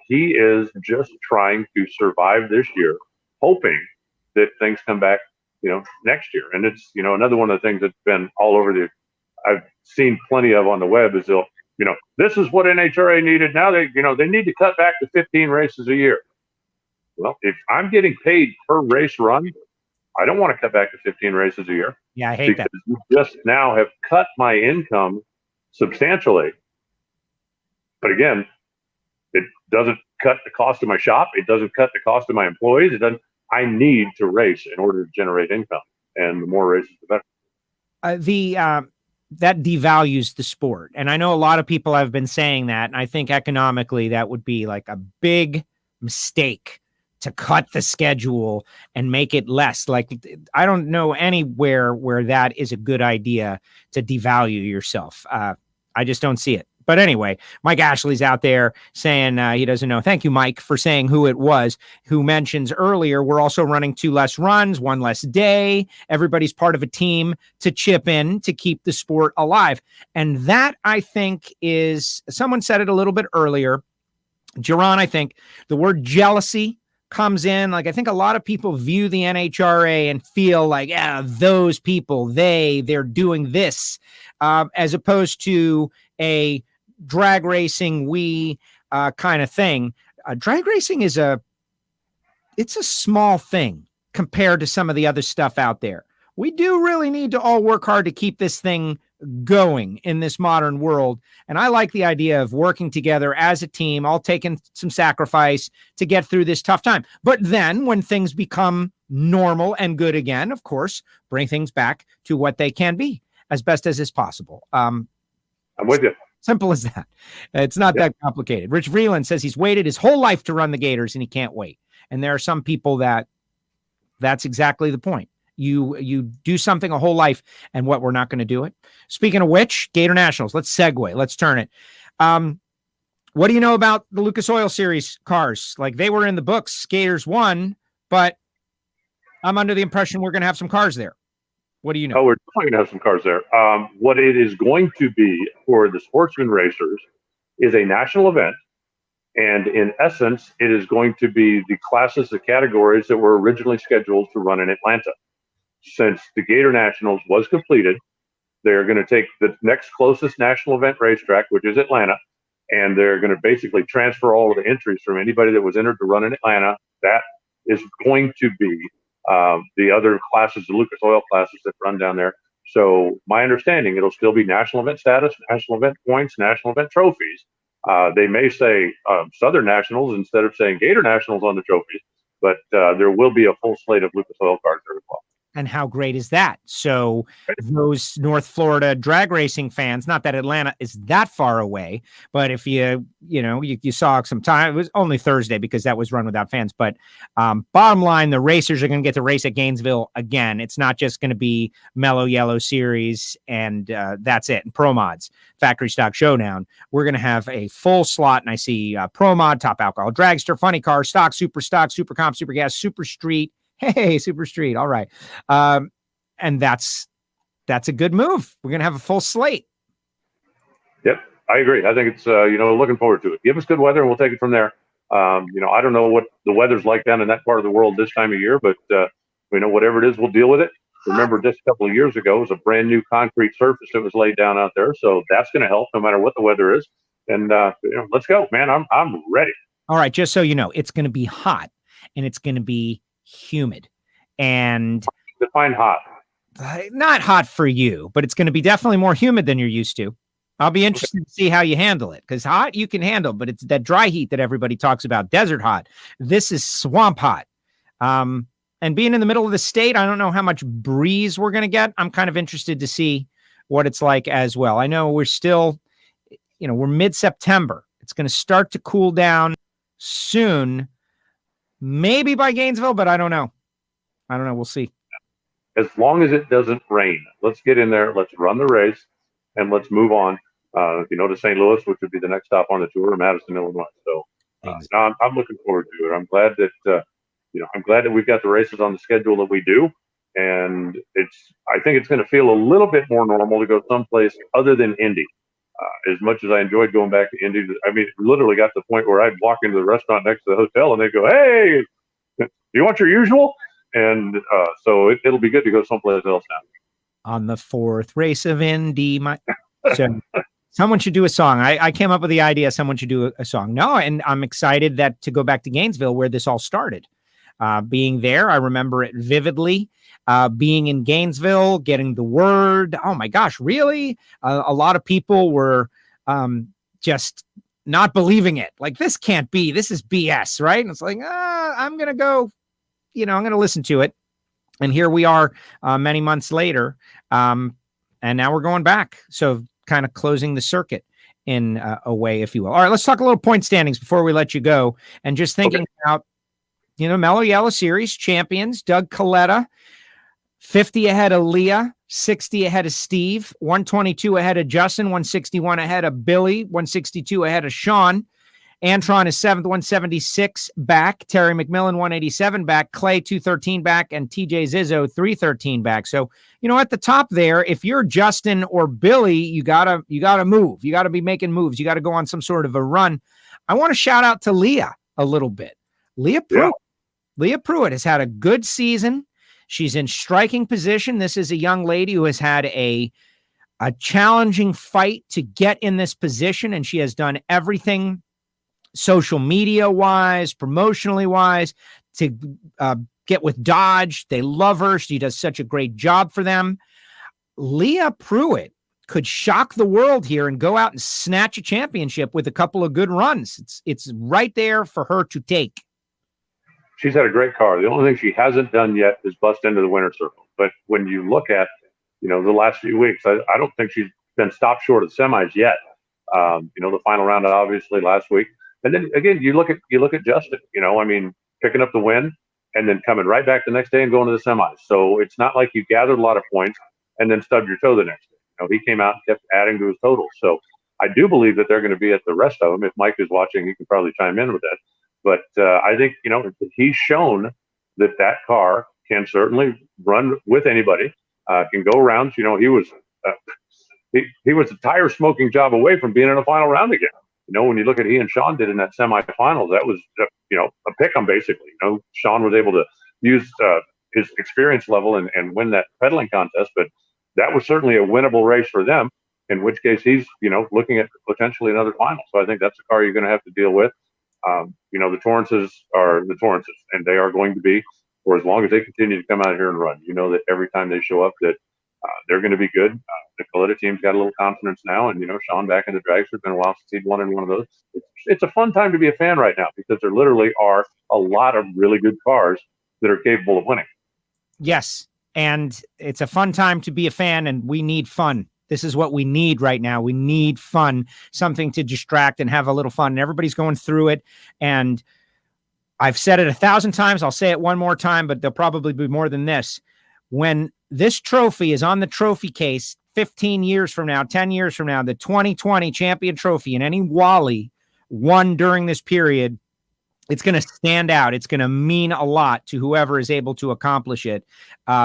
he is just trying to survive this year, hoping that things come back, next year. And it's, another one of the things that's been all over I've seen plenty of on the web is this is what NHRA needed. Now they need to cut back to 15 races a year. Well, if I'm getting paid per race run, I don't want to cut back to 15 races a year. Yeah, I hate that. You just now have cut my income substantially. But again, it doesn't cut the cost of my shop. It doesn't cut the cost of my employees. It doesn't. I need to race in order to generate income, and the more races, the better. That devalues the sport, and I know a lot of people have been saying that, and I think economically that would be like a big mistake to cut the schedule and make it less. Like, I don't know anywhere where that is a good idea to devalue yourself. I just don't see it. But anyway, Mike Ashley's out there saying he doesn't know. Thank you, Mike, for saying who it was, who mentions earlier we're also running 2 less runs, 1 less day. Everybody's part of a team to chip in to keep the sport alive. And that, I think, is, someone said it a little bit earlier, Jaron, I think, the word jealousy comes in. Like, I think a lot of people view the NHRA and feel like, yeah, those people, they're doing this, as opposed to a drag racing kind of thing. Drag racing is it's a small thing compared to some of the other stuff out there. We do really need to all work hard to keep this thing going in this modern world. And I like the idea of working together as a team, all taking some sacrifice to get through this tough time. But then when things become normal and good again, of course, bring things back to what they can be as best as is possible. I'm with you. Simple as that. It's not that complicated. Rich Vreeland says he's waited his whole life to run the Gators and he can't wait. And there are some people that's exactly the point. You do something a whole life, and what, we're not going to do it. Speaking of which, Gatornationals, let's segue. Let's turn it. What do you know about the Lucas Oil Series cars? Like, they were in the books. Gators won, but I'm under the impression we're going to have some cars there. What do you know? Oh, we're definitely going to have some cars there. What it is going to be for the sportsman racers is a national event. And in essence, it is going to be the classes, the categories that were originally scheduled to run in Atlanta. Since the Gatornationals was completed, they're going to take the next closest national event racetrack, which is Atlanta, and they're going to basically transfer all of the entries from anybody that was entered to run in Atlanta. That is going to be the other classes, the Lucas Oil classes that run down there. So my understanding, it'll still be national event status, national event points, national event trophies. They may say Southern Nationals instead of saying Gator Nationals on the trophies, but there will be a full slate of Lucas Oil cars there as well. And how great is that? So those North Florida drag racing fans, not that Atlanta is that far away, but if you saw some time, it was only Thursday because that was run without fans. But bottom line, the racers are going to get to race at Gainesville again. It's not just going to be Mellow Yellow Series and that's it. And Pro Mods, Factory Stock Showdown. We're going to have a full slot. And I see Pro Mod, Top Alcohol, Dragster, Funny Car, Stock, Super Comp, Super Gas, Super Street. Hey, Super Street. All right. And that's a good move. We're going to have a full slate. Yep. I agree. I think it's, looking forward to it. Give us good weather and we'll take it from there. I don't know what the weather's like down in that part of the world this time of year, but whatever it is, we'll deal with it. Remember, just a couple of years ago, it was a brand new concrete surface that was laid down out there. So that's going to help no matter what the weather is. And, let's go, man. I'm ready. All right. Just so you know, it's going to be hot and it's going to be humid, and define hot. Not hot for you, but it's going to be definitely more humid than you're used to. I'll be interested to see how you handle it, because hot you can handle, but it's that dry heat that everybody talks about, desert hot. This is swamp hot. And And being in the middle of the state, I don't know how much breeze we're going to get. I'm kind of interested to see what it's like as well. I know we're still, we're mid-September. It's going to start to cool down soon, maybe by Gainesville, but I don't know. We'll see. As long as it doesn't rain, let's get in there. Let's run the race and let's move on, to St. Louis, which would be the next stop on the tour, Madison, Illinois. So I'm looking forward to it. I'm glad that we've got the races on the schedule that we do. And I think it's going to feel a little bit more normal to go someplace other than Indy. As much as I enjoyed going back to Indy, I mean, it literally got to the point where I'd walk into the restaurant next to the hotel and they'd go, "Hey, do you want your usual?" And so it'll be good to go someplace else now. On the fourth race of Indy, so someone should do a song. I came up with the idea someone should do a song. No, and I'm excited to go back to Gainesville where this all started. Being there, I remember it vividly. Being in Gainesville, getting the word. Oh my gosh, really? A lot of people were just not believing it. Like, this can't be. This is BS, right? And it's like, I'm going to go, I'm going to listen to it. And here we are many months later. And now we're going back. So kind of closing the circuit in a way, if you will. All right, let's talk a little point standings before we let you go. And just thinking about, Mellow Yellow Series champions, Doug Coletta, 50 ahead of Leah, 60 ahead of Steve, 122 ahead of Justin, 161 ahead of Billy, 162 ahead of Sean. Antron is 7th, 176 back. Terry McMillan, 187 back. Clay, 213 back. And TJ Zizzo, 313 back. So, at the top there, if you're Justin or Billy, you gotta move. You gotta be making moves. You gotta go on some sort of a run. I want to shout out to Leah a little bit. Leah Pruitt. Yeah. Leah Pruitt has had a good season. She's in striking position. This is a young lady who has had a challenging fight to get in this position, and she has done everything social media wise, promotionally wise, to get with Dodge. They love her. She does such a great job for them. Leah Pruitt could shock the world here and go out and snatch a championship with a couple of good runs. It's right there for her to take. She's had a great car. The only thing she hasn't done yet is bust into the winner's circle. But when you look at, the last few weeks, I don't think she's been stopped short of semis yet. The final round, obviously, last week. And then again, you look at Justin, picking up the win and then coming right back the next day and going to the semis. So it's not like you gathered a lot of points and then stubbed your toe the next day. He came out and kept adding to his total. So I do believe that they're going to be at the rest of them. If Mike is watching, he can probably chime in with that. But I think, he's shown that car can certainly run with anybody, can go rounds. He was a tire smoking job away from being in a final round again. When you look at he and Sean did in that semifinals, that was, a pick 'em basically. Sean was able to use his experience level and win that pedaling contest, but that was certainly a winnable race for them, in which case he's, looking at potentially another final. So I think that's a car you're going to have to deal with. The Torrances are the Torrances, and they are going to be, for as long as they continue to come out here and run. That every time they show up that they're going to be good. The Coletta team's got a little confidence now, and Sean back in the dragster. It's been a while since he'd won in one of those. It's a fun time to be a fan right now because there literally are a lot of really good cars that are capable of winning. Yes, and it's a fun time to be a fan, and we need fun. This is what we need right now. We need fun, something to distract and have a little fun. And everybody's going through it. And I've said it 1,000 times. I'll say it one more time, but there'll probably be more than this. When this trophy is on the trophy case 15 years from now, 10 years from now, the 2020 champion trophy, and any Wally won during this period, it's going to stand out. It's going to mean a lot to whoever is able to accomplish it,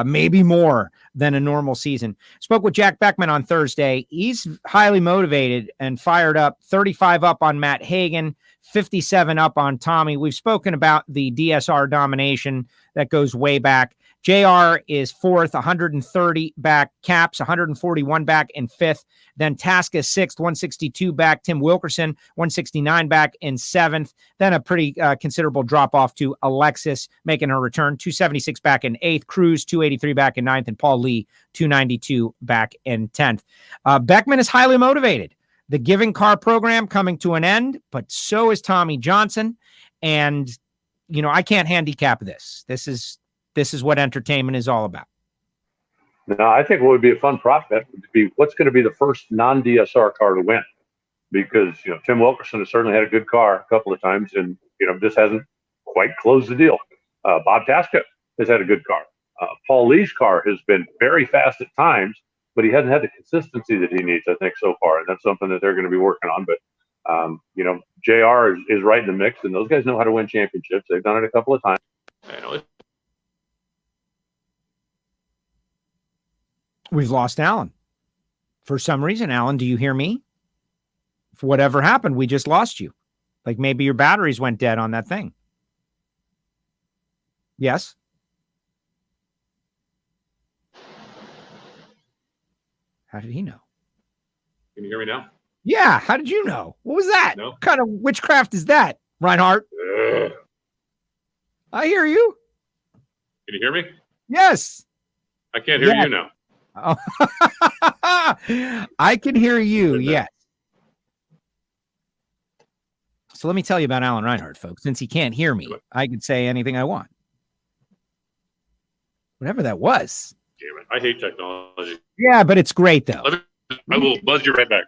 maybe more than a normal season. Spoke with Jack Beckman on Thursday. He's highly motivated and fired up, 35 up on Matt Hagan, 57 up on Tommy. We've spoken about the DSR domination that goes way back. JR is 4th, 130 back. Caps, 141 back in 5th. Then Tasca 6th, 162 back. Tim Wilkerson, 169 back in 7th. Then a pretty considerable drop off to Alexis making her return, 276 back in 8th. Cruz, 283 back in 9th. And Paul Lee, 292 back in 10th. Beckman is highly motivated. The Giving Car program coming to an end, but so is Tommy Johnson. And, I can't handicap this. This is this is what entertainment is all about. Now, I think what would be a fun prop bet would be what's going to be the first non-DSR car to win, because Tim Wilkerson has certainly had a good car a couple of times, and just hasn't quite closed the deal. Bob Tasca has had a good car. Paul Lee's car has been very fast at times, but he hasn't had the consistency that he needs, I think, so far, and that's something that they're going to be working on. But JR is right in the mix, and those guys know how to win championships. They've done it a couple of times. We've lost Alan. For some reason, Alan, do you hear me? If whatever happened, we just lost you. Like maybe your batteries went dead on that thing. Yes? How did he know? Can you hear me now? Yeah. How did you know? What was that? No. What kind of witchcraft is that, Reinhart? I hear you. Can you hear me? Yes. I can't hear you now. Oh. I can hear you. Yes. So let me tell you about Alan Reinhart, folks. Since he can't hear me, I could say anything I want. Whatever that was. Damn it. I hate technology. Yeah, but it's great, though. I will buzz you right back.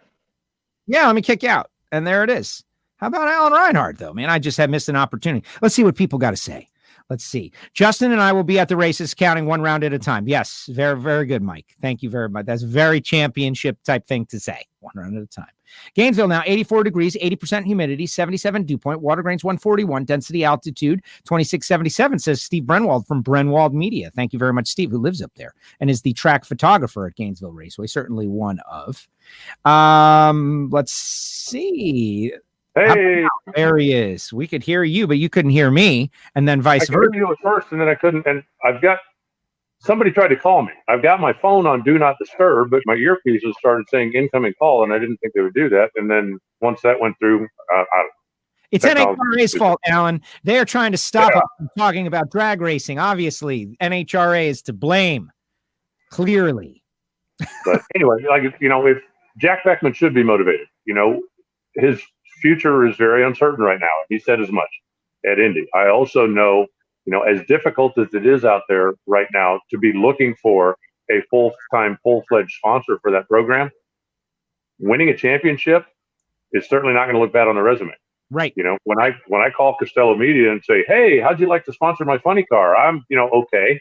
Yeah, let me kick you out. And there it is. How about Alan Reinhart, though? Man, I just have missed an opportunity. Let's see what people got to say. Let's see. Justin and I will be at the races counting one round at a time. Yes, very, very good, Mike. Thank you very much. That's a very championship type thing to say. One round at a time. Gainesville now 84 degrees, 80% humidity, 77 dew point, water grains 141, density altitude 2677, says Steve Brenwald from Brenwald Media. Thank you very much, Steve, who lives up there and is the track photographer at Gainesville Raceway. Certainly one of. Let's see. Hey, there he is. We could hear you, but you couldn't hear me, and then vice versa. I could hear you at first, and then I couldn't. And somebody tried to call me. I've got my phone on Do Not Disturb, but my earpieces started saying incoming call, and I didn't think they would do that. And then once that went through, it's NHRA's fault, Alan. They are trying to stop us from talking about drag racing. Obviously, NHRA is to blame. Clearly. But anyway, if Jack Beckman should be motivated, his future is very uncertain right now. He said as much at Indy. I also know, as difficult as it is out there right now to be looking for a full-time, full-fledged sponsor for that program, winning a championship is certainly not going to look bad on the resume. Right. When I call Castello Media and say, hey, how'd you like to sponsor my funny car? I'm, okay.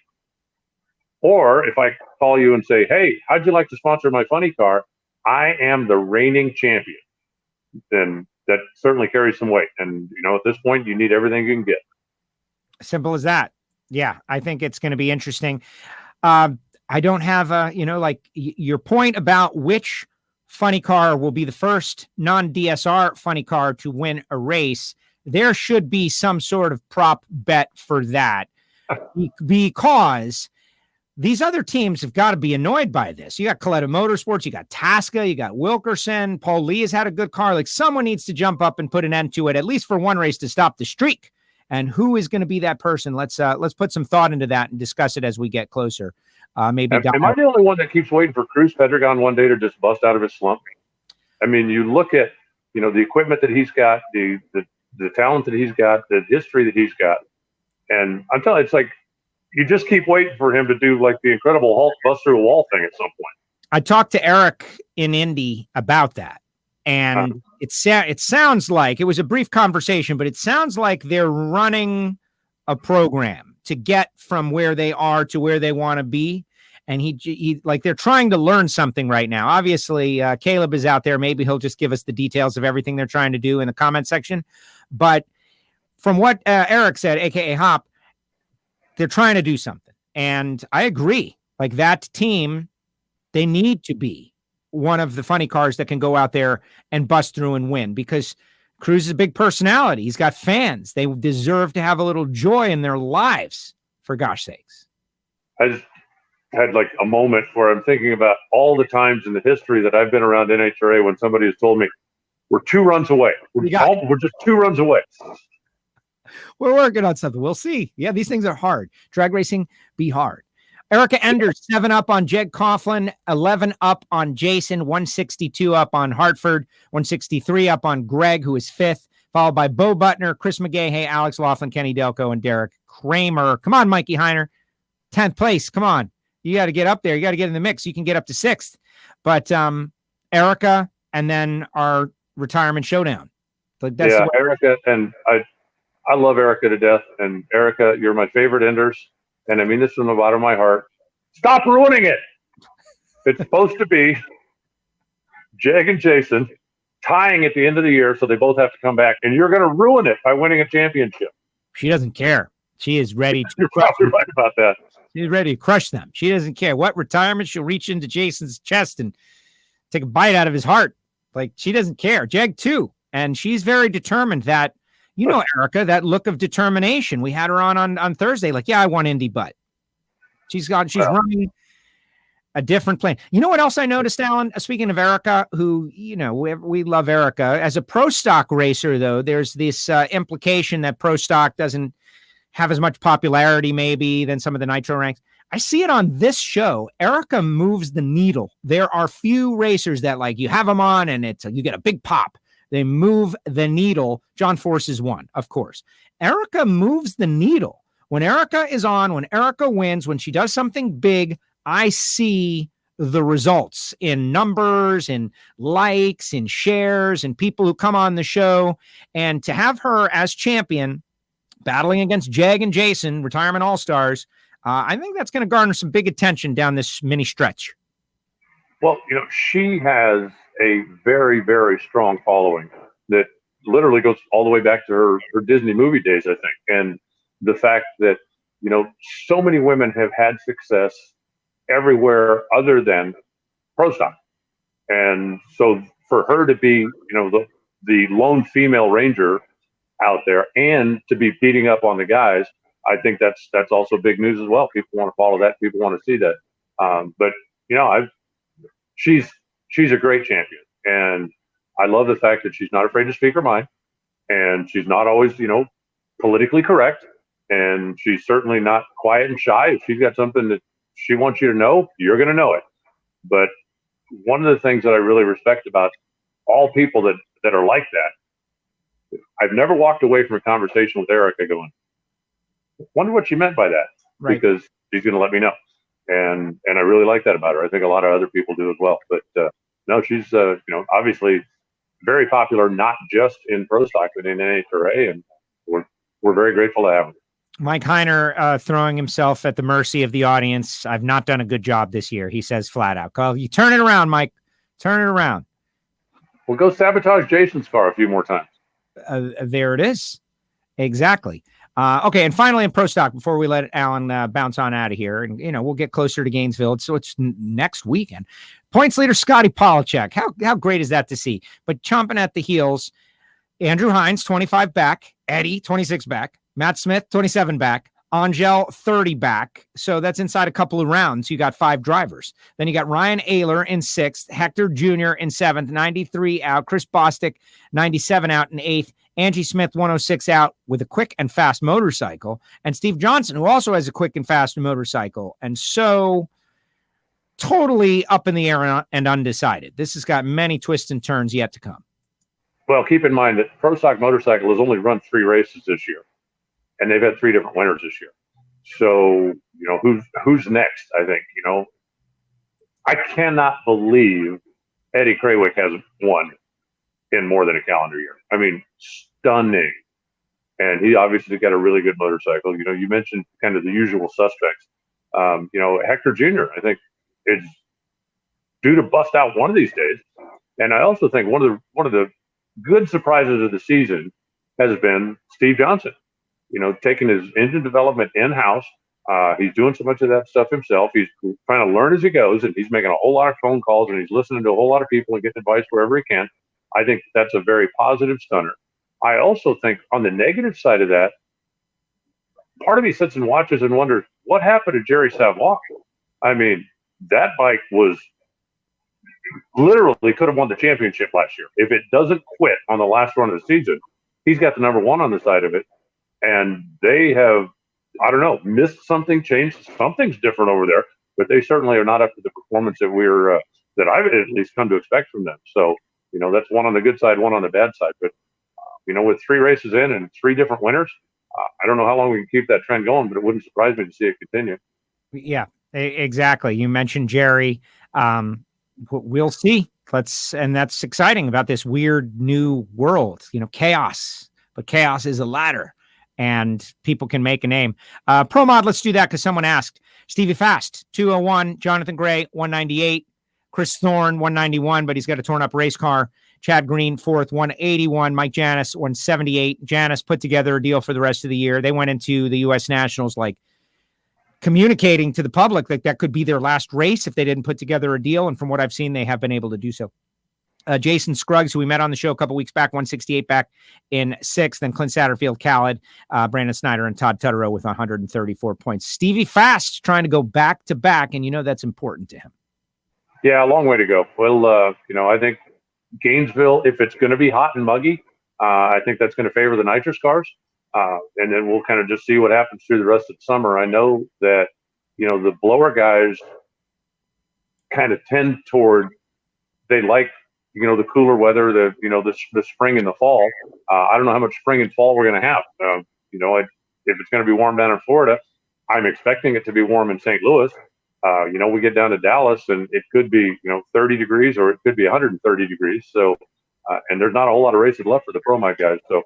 Or if I call you and say, hey, how'd you like to sponsor my funny car? I am the reigning champion. Then that certainly carries some weight. And, at this point, you need everything you can get. Simple as that. Yeah, I think it's going to be interesting. I don't have your point about which funny car will be the first non-DSR funny car to win a race. There should be some sort of prop bet for that because these other teams have got to be annoyed by this. You got Coletto Motorsports, you got Tasca, you got Wilkerson. Paul Lee has had a good car. Like someone needs to jump up and put an end to it, at least for one race to stop the streak. And who is going to be that person? Let's put some thought into that and discuss it as we get closer. Maybe. Am I the only one that keeps waiting for Cruz Pedregon one day to just bust out of his slump? I mean, you look at the equipment that he's got, the talent that he's got, the history that he's got, and I'm telling you, it's like you just keep waiting for him to do like the Incredible Hulk bust through a wall thing at some point. I talked to Eric in Indy about that. And it sounds like it was a brief conversation, but it sounds like they're running a program to get from where they are to where they want to be. And he like they're trying to learn something right now. Obviously, Caleb is out there. Maybe he'll just give us the details of everything they're trying to do in the comment section. But from what Eric said, aka Hop, they're trying to do something. And I agree. Like that team, they need to be one of the funny cars that can go out there and bust through and win, because Cruz is a big personality. He's got fans. They deserve to have a little joy in their lives, for gosh sakes. I just had like a moment where I'm thinking about all the times in the history that I've been around NHRA when somebody has told me, we're 2 runs away. We're just 2 runs away. We're working on something. We'll see. Yeah, these things are hard. Drag racing be hard. Erica Enders, 7 up on Jed Coughlin, 11 up on Jason, 162 up on Hartford, 163 up on Greg, who is 5th, followed by Bo Butner, Chris McGahey, Alex Laughlin, Kenny Delco, and Derek Kramer. Come on, Mikey Heiner. 10th place. Come on. You got to get up there. You got to get in the mix. You can get up to 6th. But Erica and then our retirement showdown. Like that's yeah, Erica, and I love Erica to death. And Erica, you're my favorite enders. And I mean this from the bottom of my heart. Stop ruining it. It's supposed to be Jag and Jason tying at the end of the year, so they both have to come back. And you're going to ruin it by winning a championship. She doesn't care. She is ready to You're probably right about that. She's ready to crush them. She doesn't care what retirement. She'll reach into Jason's chest and take a bite out of his heart. Like, she doesn't care. Jag too. And she's very determined that, you know, Erica, that look of determination. We had her on Thursday. Like, yeah, I want Indy, but she's running a different plane. You know what else I noticed, Alan? Speaking of Erica, who, you know, we love Erica. As a pro stock racer, though, there's this implication that pro stock doesn't have as much popularity maybe than some of the nitro ranks. I see it on this show. Erica moves the needle. There are few racers that, like, you have them on and you get a big pop. They move the needle. John Force is one, of course. Erica moves the needle. When Erica is on, when Erica wins, when she does something big, I see the results in numbers, in likes, in shares, and people who come on the show. And to have her as champion, battling against Jag and Jason, retirement all-stars, I think that's going to garner some big attention down this mini stretch. Well, you know, she has a very, very strong following that literally goes all the way back to her Disney movie days, I think. And the fact that, you know, so many women have had success everywhere other than pro stock. And so for her to be, you know, the lone female ranger out there and to be beating up on the guys, I think that's also big news as well. People want to follow that. People want to see that. But, you know, she's a great champion. And I love the fact that she's not afraid to speak her mind. And she's not always, you know, politically correct. And she's certainly not quiet and shy. If she's got something that she wants you to know, you're going to know it. But one of the things that I really respect about all people that are like that, I've never walked away from a conversation with Erica going, wonder what she meant by that, right? Because she's going to let me know. And I really like that about her. I think a lot of other people do as well. But no, she's, you know, obviously very popular, not just in pro stock, but in NHRA. And we're very grateful to have her. Mike Heiner throwing himself at the mercy of the audience. I've not done a good job this year, he says flat out. Call you turn it around, Mike. Turn it around. Well, go sabotage Jason's car a few more times. There it is. Exactly. Okay, and finally in pro stock, before we let Alan bounce on out of here, and, you know, we'll get closer to Gainesville. So it's next weekend. Points leader Scotty Polachek. How great is that to see? But chomping at the heels, Andrew Hines, 25 back. Eddie, 26 back. Matt Smith, 27 back. Angel, 30 back. So that's inside a couple of rounds. You got 5 drivers. Then you got Ryan Ayler in 6th. Hector Jr. in 7th. 93 out. Chris Bostic, 97 out in 8th. Angie Smith, 106 out with a quick and fast motorcycle. And Steve Johnson, who also has a quick and fast motorcycle. And so totally up in the air and undecided. This has got many twists and turns yet to come. Well, keep in mind that Pro Stock Motorcycle has only run 3 races this year, and they've had 3 different winners this year. So, you know, who's next, I think, you know. I cannot believe Eddie Krawick hasn't won in more than a calendar year. I mean, stunning. And he obviously got a really good motorcycle. You know, you mentioned kind of the usual suspects. You know, Hector Jr., I think, is due to bust out one of these days. And I also think one of the good surprises of the season has been Steve Johnson, you know, taking his engine development in-house. He's doing so much of that stuff himself. He's trying to learn as he goes, and he's making a whole lot of phone calls, and he's listening to a whole lot of people and getting advice wherever he can. I think that's a very positive stunner. I also think on the negative side of that, part of me sits and watches and wonders, what happened to Jerry Savoy? I mean, that bike was literally could have won the championship last year. If it doesn't quit on the last run of the season, he's got the number 1 on the side of it. And they have, I don't know, missed something, changed. Something's different over there, but they certainly are not up to the performance that that I've at least come to expect from them. So, you know, that's one on the good side, one on the bad side. But, you know, with 3 races in and 3 different winners, I don't know how long we can keep that trend going, but it wouldn't surprise me to see it continue. Yeah, exactly. You mentioned Jerry. We'll see. And that's exciting about this weird new world, chaos, but chaos is a ladder and people can make a name. Pro Mod, let's do that because someone asked. Stevie Fast, 201, Jonathan Gray, 198, Chris Thorne, 191, but he's got a torn up race car. Chad Green, fourth, 181, Mike Janis, 178. Janis put together a deal for the rest of the year. They went into the U.S. Nationals communicating to the public that could be their last race if they didn't put together a deal. And from what I've seen, they have been able to do so. Jason Scruggs, who we met on the show a couple weeks back, 168 back in sixth. Then Clint Satterfield, Khaled, Brandon Snyder, and Todd Tutterow with 134 points. Stevie Fast trying to go back to back, and that's important to him. Yeah, a long way to go. Well, I think Gainesville, if it's going to be hot and muggy, I think that's going to favor the nitrous cars. And then we'll kind of just see what happens through the rest of the summer. I know that, the blower guys kind of tend toward, they like, the cooler weather, the spring and the fall. I don't know how much spring and fall we're going to have. If it's going to be warm down in Florida, I'm expecting it to be warm in St. Louis. We get down to Dallas and it could be, 30 degrees or it could be 130 degrees. So, and there's not a whole lot of races left for the Pro Mod guys. So,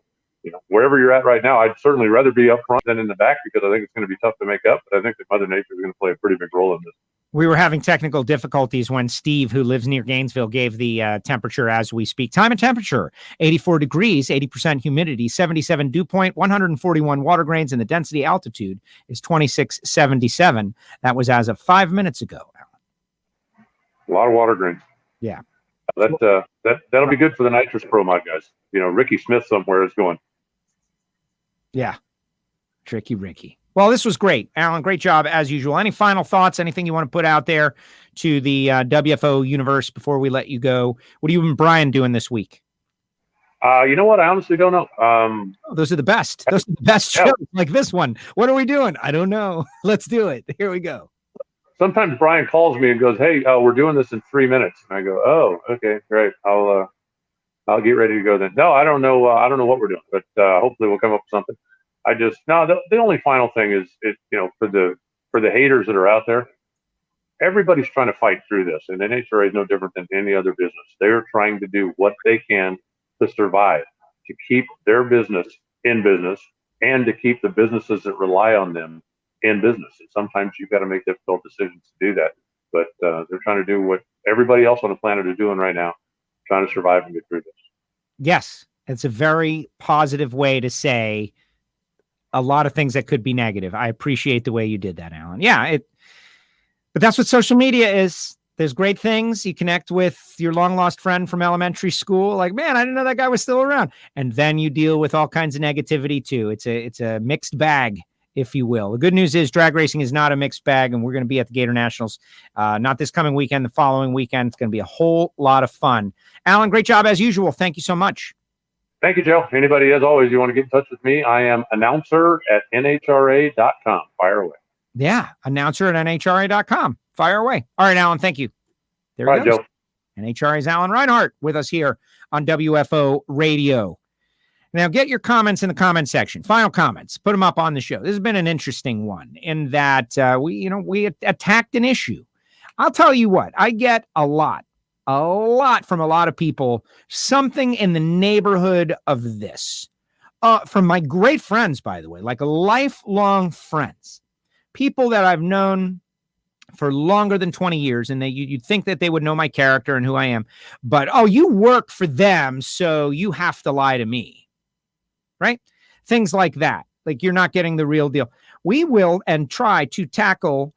wherever you're at right now, I'd certainly rather be up front than in the back because I think it's going to be tough to make up. But I think that Mother Nature is going to play a pretty big role in this. We were having technical difficulties when Steve, who lives near Gainesville, gave the temperature as we speak. Time and temperature, 84 degrees, 80% humidity, 77 dew point, 141 water grains, and the density altitude is 2677. That was as of 5 minutes ago. A lot of water grains. Yeah. That'll be good for the nitrous Pro Mod guys. Ricky Smith somewhere is going. Yeah. Tricky Ricky. Well, this was great, Alan. Great job as usual. Any final thoughts? Anything you want to put out there to the WFO universe before we let you go? What are you and Brian doing this week? You know what? I honestly don't know. Those are the best. Those are the best shows like this one. What are we doing? I don't know. Let's do it. Here we go. Sometimes Brian calls me and goes, "Hey, we're doing this in 3 minutes." And I go, "Oh, okay, great. I'll get ready to go then." No, I don't know. I don't know what we're doing, but hopefully we'll come up with something. The only final thing is for the haters that are out there, everybody's trying to fight through this, and NHRA is no different than any other business. They're trying to do what they can to survive, to keep their business in business, and to keep the businesses that rely on them in business. And sometimes you've got to make difficult decisions to do that. But they're trying to do what everybody else on the planet is doing right now, trying to survive and get through this. Yes, it's a very positive way to say a lot of things that could be negative. I appreciate the way you did that, Alan. Yeah, but that's what social media is. There's great things. You connect with your long lost friend from elementary school. Like, man, I didn't know that guy was still around. And then you deal with all kinds of negativity too. It's a mixed bag, if you will. The good news is drag racing is not a mixed bag, and we're going to be at the Gatornationals, not this coming weekend, the following weekend. It's going to be a whole lot of fun. Alan, great job as usual. Thank you so much. Thank you, Joe. Anybody, as always, you want to get in touch with me, I am announcer@nhra.com. Fire away. Yeah, announcer@nhra.com. Fire away. All right, Alan, thank you. There All right, Joe. NHRA's Alan Reinhart with us here on WFO Radio. Now, get your comments in the comment section. Final comments. Put them up on the show. This has been an interesting one in that we attacked an issue. I'll tell you what, I get a lot from a lot of people, something in the neighborhood of this. From my great friends, by the way, like lifelong friends, people that I've known for longer than 20 years, and you'd think that they would know my character and who I am, but, you work for them, so you have to lie to me, right? Things like that. Like you're not getting the real deal. We will and try to tackle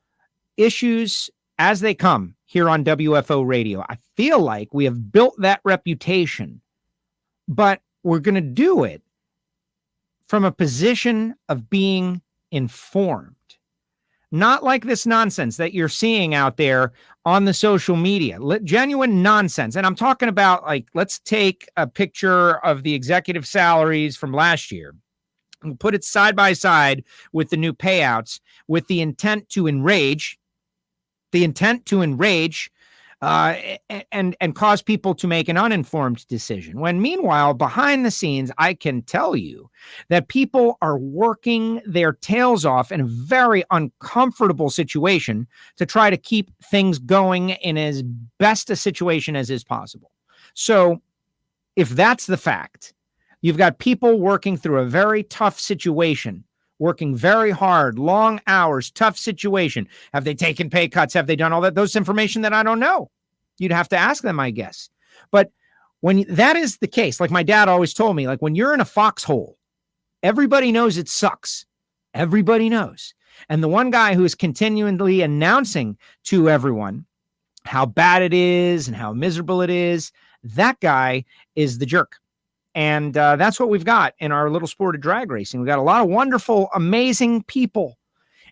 issues as they come here on WFO Radio. I feel like we have built that reputation, but we're going to do it from a position of being informed. Not like this nonsense that you're seeing out there on the social media, genuine nonsense. And I'm talking about, like, let's take a picture of the executive salaries from last year and put it side by side with the new payouts with the intent to enrage and cause people to make an uninformed decision. When meanwhile, behind the scenes, I can tell you that people are working their tails off in a very uncomfortable situation to try to keep things going in as best a situation as is possible. So if that's the fact, you've got people working through a very tough situation, working very hard, long hours, tough situation. Have they taken pay cuts? Have they done all that? Those information that I don't know. You'd have to ask them, I guess. But when that is the case, like my dad always told me, like when you're in a foxhole, everybody knows it sucks. Everybody knows. And the one guy who is continually announcing to everyone how bad it is and how miserable it is, that guy is the jerk. And that's what we've got in our little sport of drag racing. We've got a lot of wonderful, amazing people.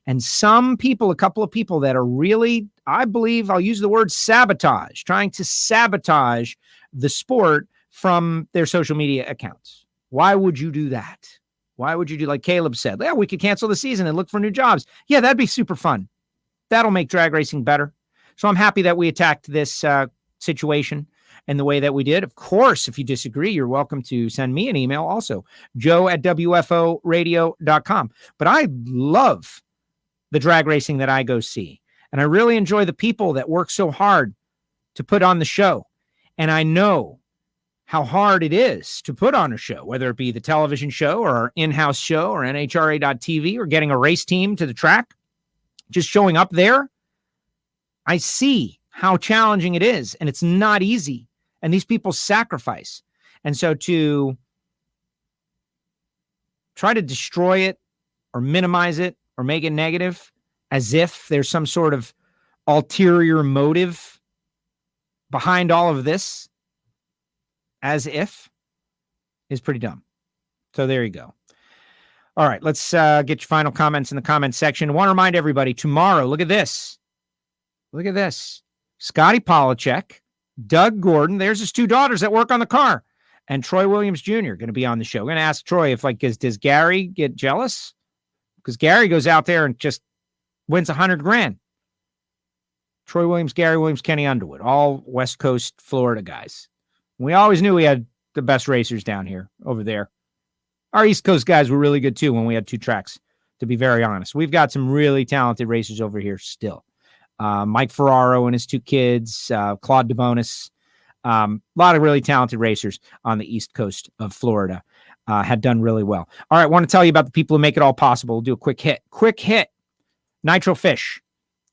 And some people, a couple of people that are really, I believe, I'll use the word sabotage, trying to sabotage the sport from their social media accounts. Why would you do that? Why would you do, like Caleb said, yeah, we could cancel the season and look for new jobs. Yeah, that'd be super fun. That'll make drag racing better. So I'm happy that we attacked this situation and the way that we did. Of course, if you disagree, you're welcome to send me an email also, joe@wforadio.com. But I love the drag racing that I go see. And I really enjoy the people that work so hard to put on the show. And I know how hard it is to put on a show, whether it be the television show or our in-house show or NHRA.TV or getting a race team to the track. Just showing up there, I see how challenging it is. And it's not easy. And these people sacrifice. And so to try to destroy it or minimize it or make it negative as if there's some sort of ulterior motive behind all of this, as if, is pretty dumb. So there you go. All right, let's get your final comments in the comments section. I want to remind everybody, tomorrow, look at this. Look at this. Scotty Polachek, Doug Gordon, there's his two daughters that work on the car, and Troy Williams Jr. going to be on the show. We're going to ask Troy if, like, does Gary get jealous? Because Gary goes out there and just wins $100,000. Troy Williams, Gary Williams, Kenny Underwood, all West Coast Florida guys. We always knew we had the best racers down here, over there. Our East Coast guys were really good too when we had two tracks, to be very honest. We've got some really talented racers over here still. Mike Ferraro and his two kids, Claude DeBonis, a lot of really talented racers on the East Coast of Florida had done really well. All right, I want to tell you about the people who make it all possible. We'll do a quick hit. Quick hit. Nitro Fish.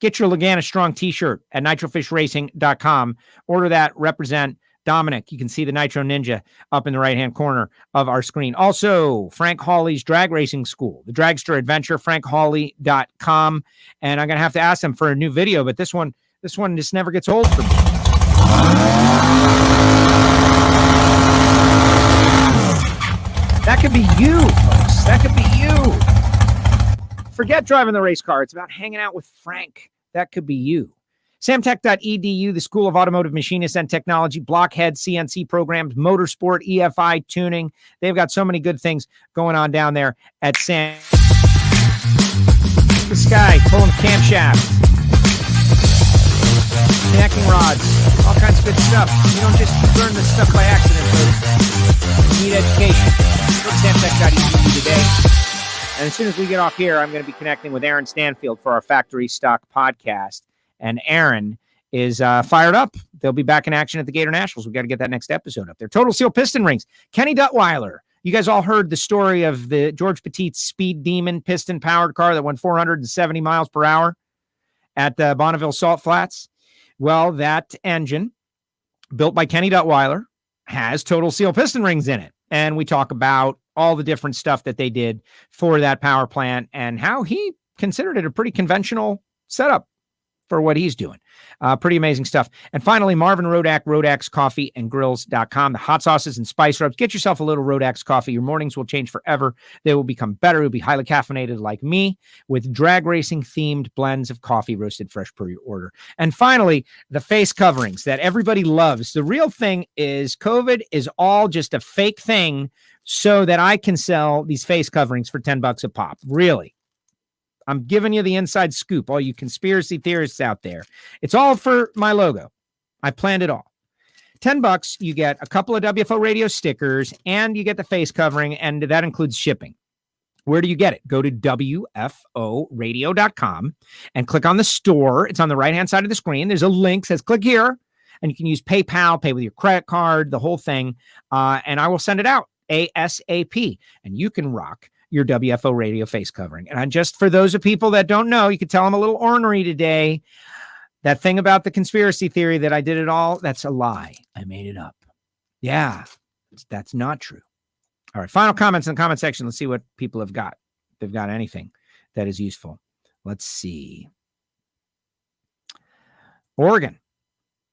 Get your Lagana Strong t-shirt at nitrofishracing.com. Order that. Represent Dominic. You can see the Nitro Ninja up in the right-hand corner of our screen. Also, Frankawleys Drag Racing School, the Dragster Adventure, frankhawley.com. And I'm going to have to ask them for a new video, but this one just never gets old for me. That could be you, folks. That could be you. Forget driving the race car. It's about hanging out with Frank. That could be you. Samtech.edu, the School of Automotive Machinists and Technology, blockhead, CNC programs, motorsport, EFI, tuning. They've got so many good things going on down there at Sam. The sky, pulling the camshaft, connecting rods, all kinds of good stuff. You don't just learn this stuff by accident, folks. You need education. Go to Samtech.edu today. And as soon as we get off here, I'm going to be connecting with Aaron Stanfield for our Factory Stock podcast. And Aaron is fired up. They'll be back in action at the Gatornationals. We've got to get that next episode up there. Total Seal Piston Rings. Kenny Duttweiler. You guys all heard the story of the George Petit's Speed Demon piston-powered car that went 470 miles per hour at Bonneville Salt Flats. Well, that engine, built by Kenny Duttweiler, has Total Seal Piston Rings in it. And we talk about all the different stuff that they did for that power plant and how he considered it a pretty conventional setup for what he's doing. Pretty amazing stuff. And finally, Marvin Rodak, RodaxCoffeeandGrills.com, the hot sauces and spice rubs. Get yourself a little Rodax coffee. Your mornings will change forever. They will become better. You'll be highly caffeinated like me with drag racing themed blends of coffee roasted fresh per your order. And finally, the face coverings that everybody loves. The real thing is COVID is all just a fake thing so that I can sell these face coverings for $10 a pop. Really. I'm giving you the inside scoop, all you conspiracy theorists out there. It's all for my logo. I planned it all. $10, you get a couple of WFO radio stickers, and you get the face covering, and that includes shipping. Where do you get it? Go to WFOradio.com and click on the store. It's on the right-hand side of the screen. There's a link that says click here, and you can use PayPal, pay with your credit card, the whole thing, and I will send it out ASAP, and you can rock your WFO radio face covering. And just for those of people that don't know, you could tell I'm a little ornery today. That thing about the conspiracy theory that I did it all, that's a lie. I made it up. Yeah, that's not true. All right, final comments in the comment section. Let's see what people have got. If they've got anything that is useful. Let's see. Oregon,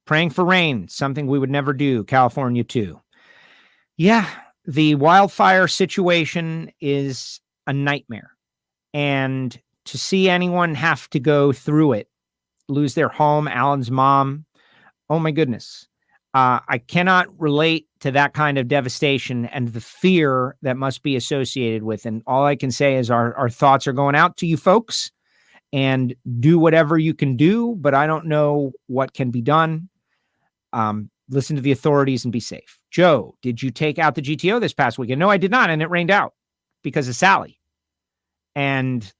praying for rain, something we would never do. California too. Yeah, the wildfire situation is a nightmare. And to see anyone have to go through it, lose their home, Alan's mom, oh my goodness. I cannot relate to that kind of devastation and the fear that must be associated with. And all I can say is our thoughts are going out to you folks, and do whatever you can do, but I don't know what can be done. Listen to the authorities and be safe. Joe, did you take out the GTO this past weekend? No, I did not. And it rained out because of Sally. And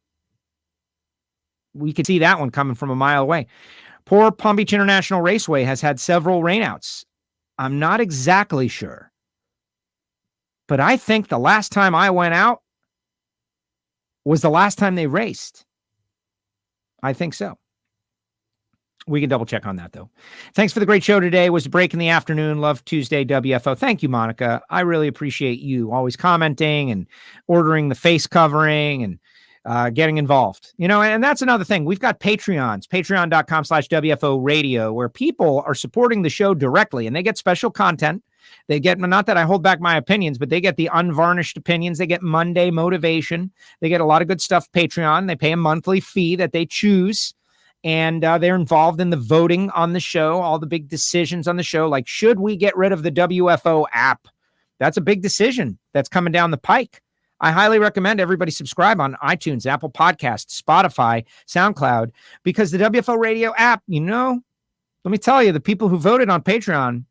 we could see that one coming from a mile away. Poor Palm Beach International Raceway has had several rainouts. I'm not exactly sure, but I think the last time I went out was the last time they raced. I think so. We can double check on that, though. Thanks for the great show today. It was a break in the afternoon. Love Tuesday, WFO. Thank you, Monica. I really appreciate you always commenting and ordering the face covering and getting involved, and that's another thing. We've got Patreons, patreon.com/WFO radio, where people are supporting the show directly and they get special content. They get, not that I hold back my opinions, but they get the unvarnished opinions. They get Monday motivation. They get a lot of good stuff. Patreon, they pay a monthly fee that they choose. And they're involved in the voting on the show, all the big decisions on the show, like should we get rid of the WFO app? That's a big decision that's coming down the pike. I highly recommend everybody subscribe on iTunes, Apple Podcasts, Spotify, SoundCloud, because the WFO radio app, let me tell you, the people who voted on Patreon,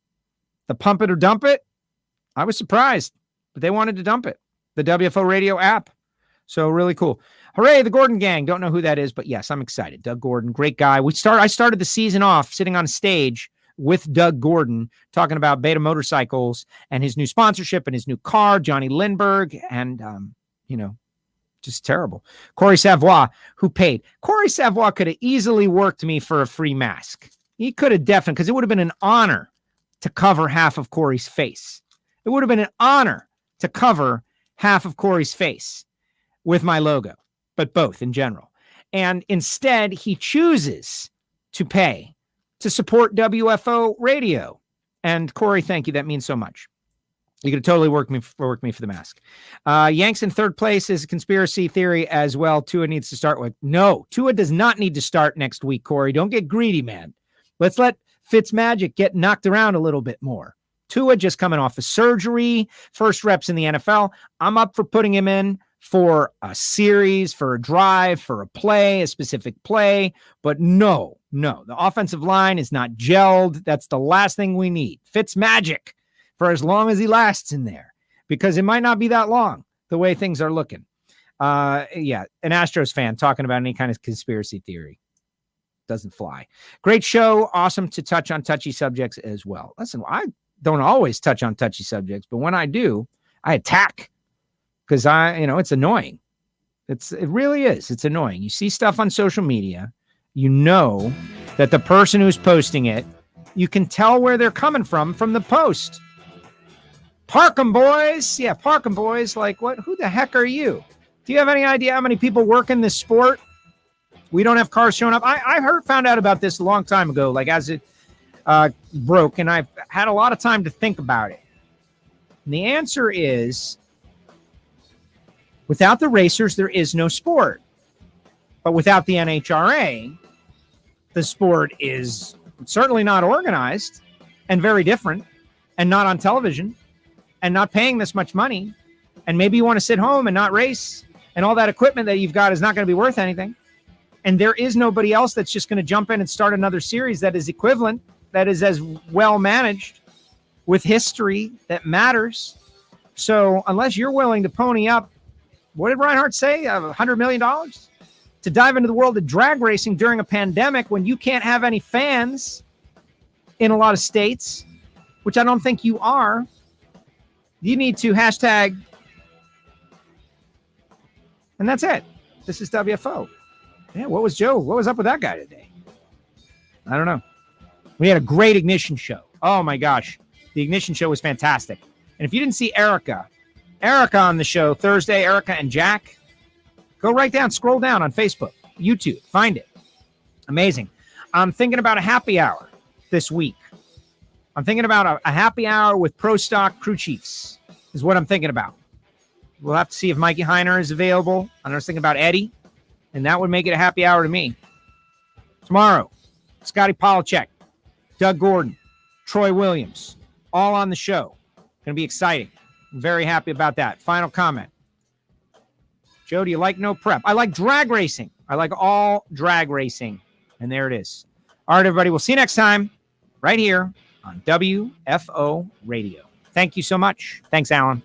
the pump it or dump it, I was surprised, but they wanted to dump it, the WFO radio app. So really cool. Hooray, the Gordon gang. Don't know who that is, but yes, I'm excited. Doug Gordon, great guy. I started the season off sitting on stage with Doug Gordon, talking about Beta Motorcycles and his new sponsorship and his new car, Johnny Lindbergh, and, just terrible. Corey Savoy, who paid. Corey Savoy could have easily worked me for a free mask. He could have definitely, because it would have been an honor to cover half of Corey's face. It would have been an honor to cover half of Corey's face with my logo, but both in general. And instead, he chooses to pay to support WFO radio. And Corey, thank you. That means so much. You could totally work me for the mask. Yanks in third place is a conspiracy theory as well. Tua needs to start with. No, Tua does not need to start next week, Corey. Don't get greedy, man. Let's let Fitzmagic get knocked around a little bit more. Tua just coming off of surgery, first reps in the NFL. I'm up for putting him in for a series, for a drive, for a play, a specific play. But no, the offensive line is not gelled. That's the last thing we need. Fitzmagic for as long as he lasts in there, because it might not be that long the way things are looking. An Astros fan talking about any kind of conspiracy theory doesn't fly. Great show. Awesome to touch on touchy subjects as well. Listen, I don't always touch on touchy subjects, but when I do, I attack. Because it's annoying. It really is. It's annoying. You see stuff on social media, that the person who's posting it, you can tell where they're coming from the post. Park 'em, boys. Yeah, park 'em, boys. Like, what? Who the heck are you? Do you have any idea how many people work in this sport? We don't have cars showing up. I found out about this a long time ago, like as it broke, and I've had a lot of time to think about it. And the answer is, without the racers, there is no sport. But without the NHRA, the sport is certainly not organized and very different and not on television and not paying this much money. And maybe you want to sit home and not race, and all that equipment that you've got is not going to be worth anything. And there is nobody else that's just going to jump in and start another series that is equivalent that is as well managed with history that matters. So unless you're willing to pony up, what did Reinhart say? $100 million to dive into the world of drag racing during a pandemic when you can't have any fans in a lot of states, which I don't think you are. You need to hashtag, and that's it. This is WFO. Yeah, what was up with that guy today? I don't know. We had a great Ignition show. Oh my gosh. The Ignition show was fantastic. And if you didn't see Erica on the show Thursday, Erica and Jack, go right down, scroll down on Facebook, YouTube, find it. Amazing. I'm thinking about a happy hour this week. I'm thinking about a happy hour with Pro Stock crew chiefs is what I'm thinking about. We'll have to see if Mikey Heiner is available. I was thinking about Eddie, and that would make it a happy hour to me. Tomorrow, Scotty Polachek, Doug Gordon, Troy Williams, all on the show. Going to be exciting. I'm very happy about that. Final comment. Joe, do you like no prep? I like drag racing. I like all drag racing. And there it is. All right, everybody. We'll see you next time right here on WFO Radio. Thank you so much. Thanks, Alan.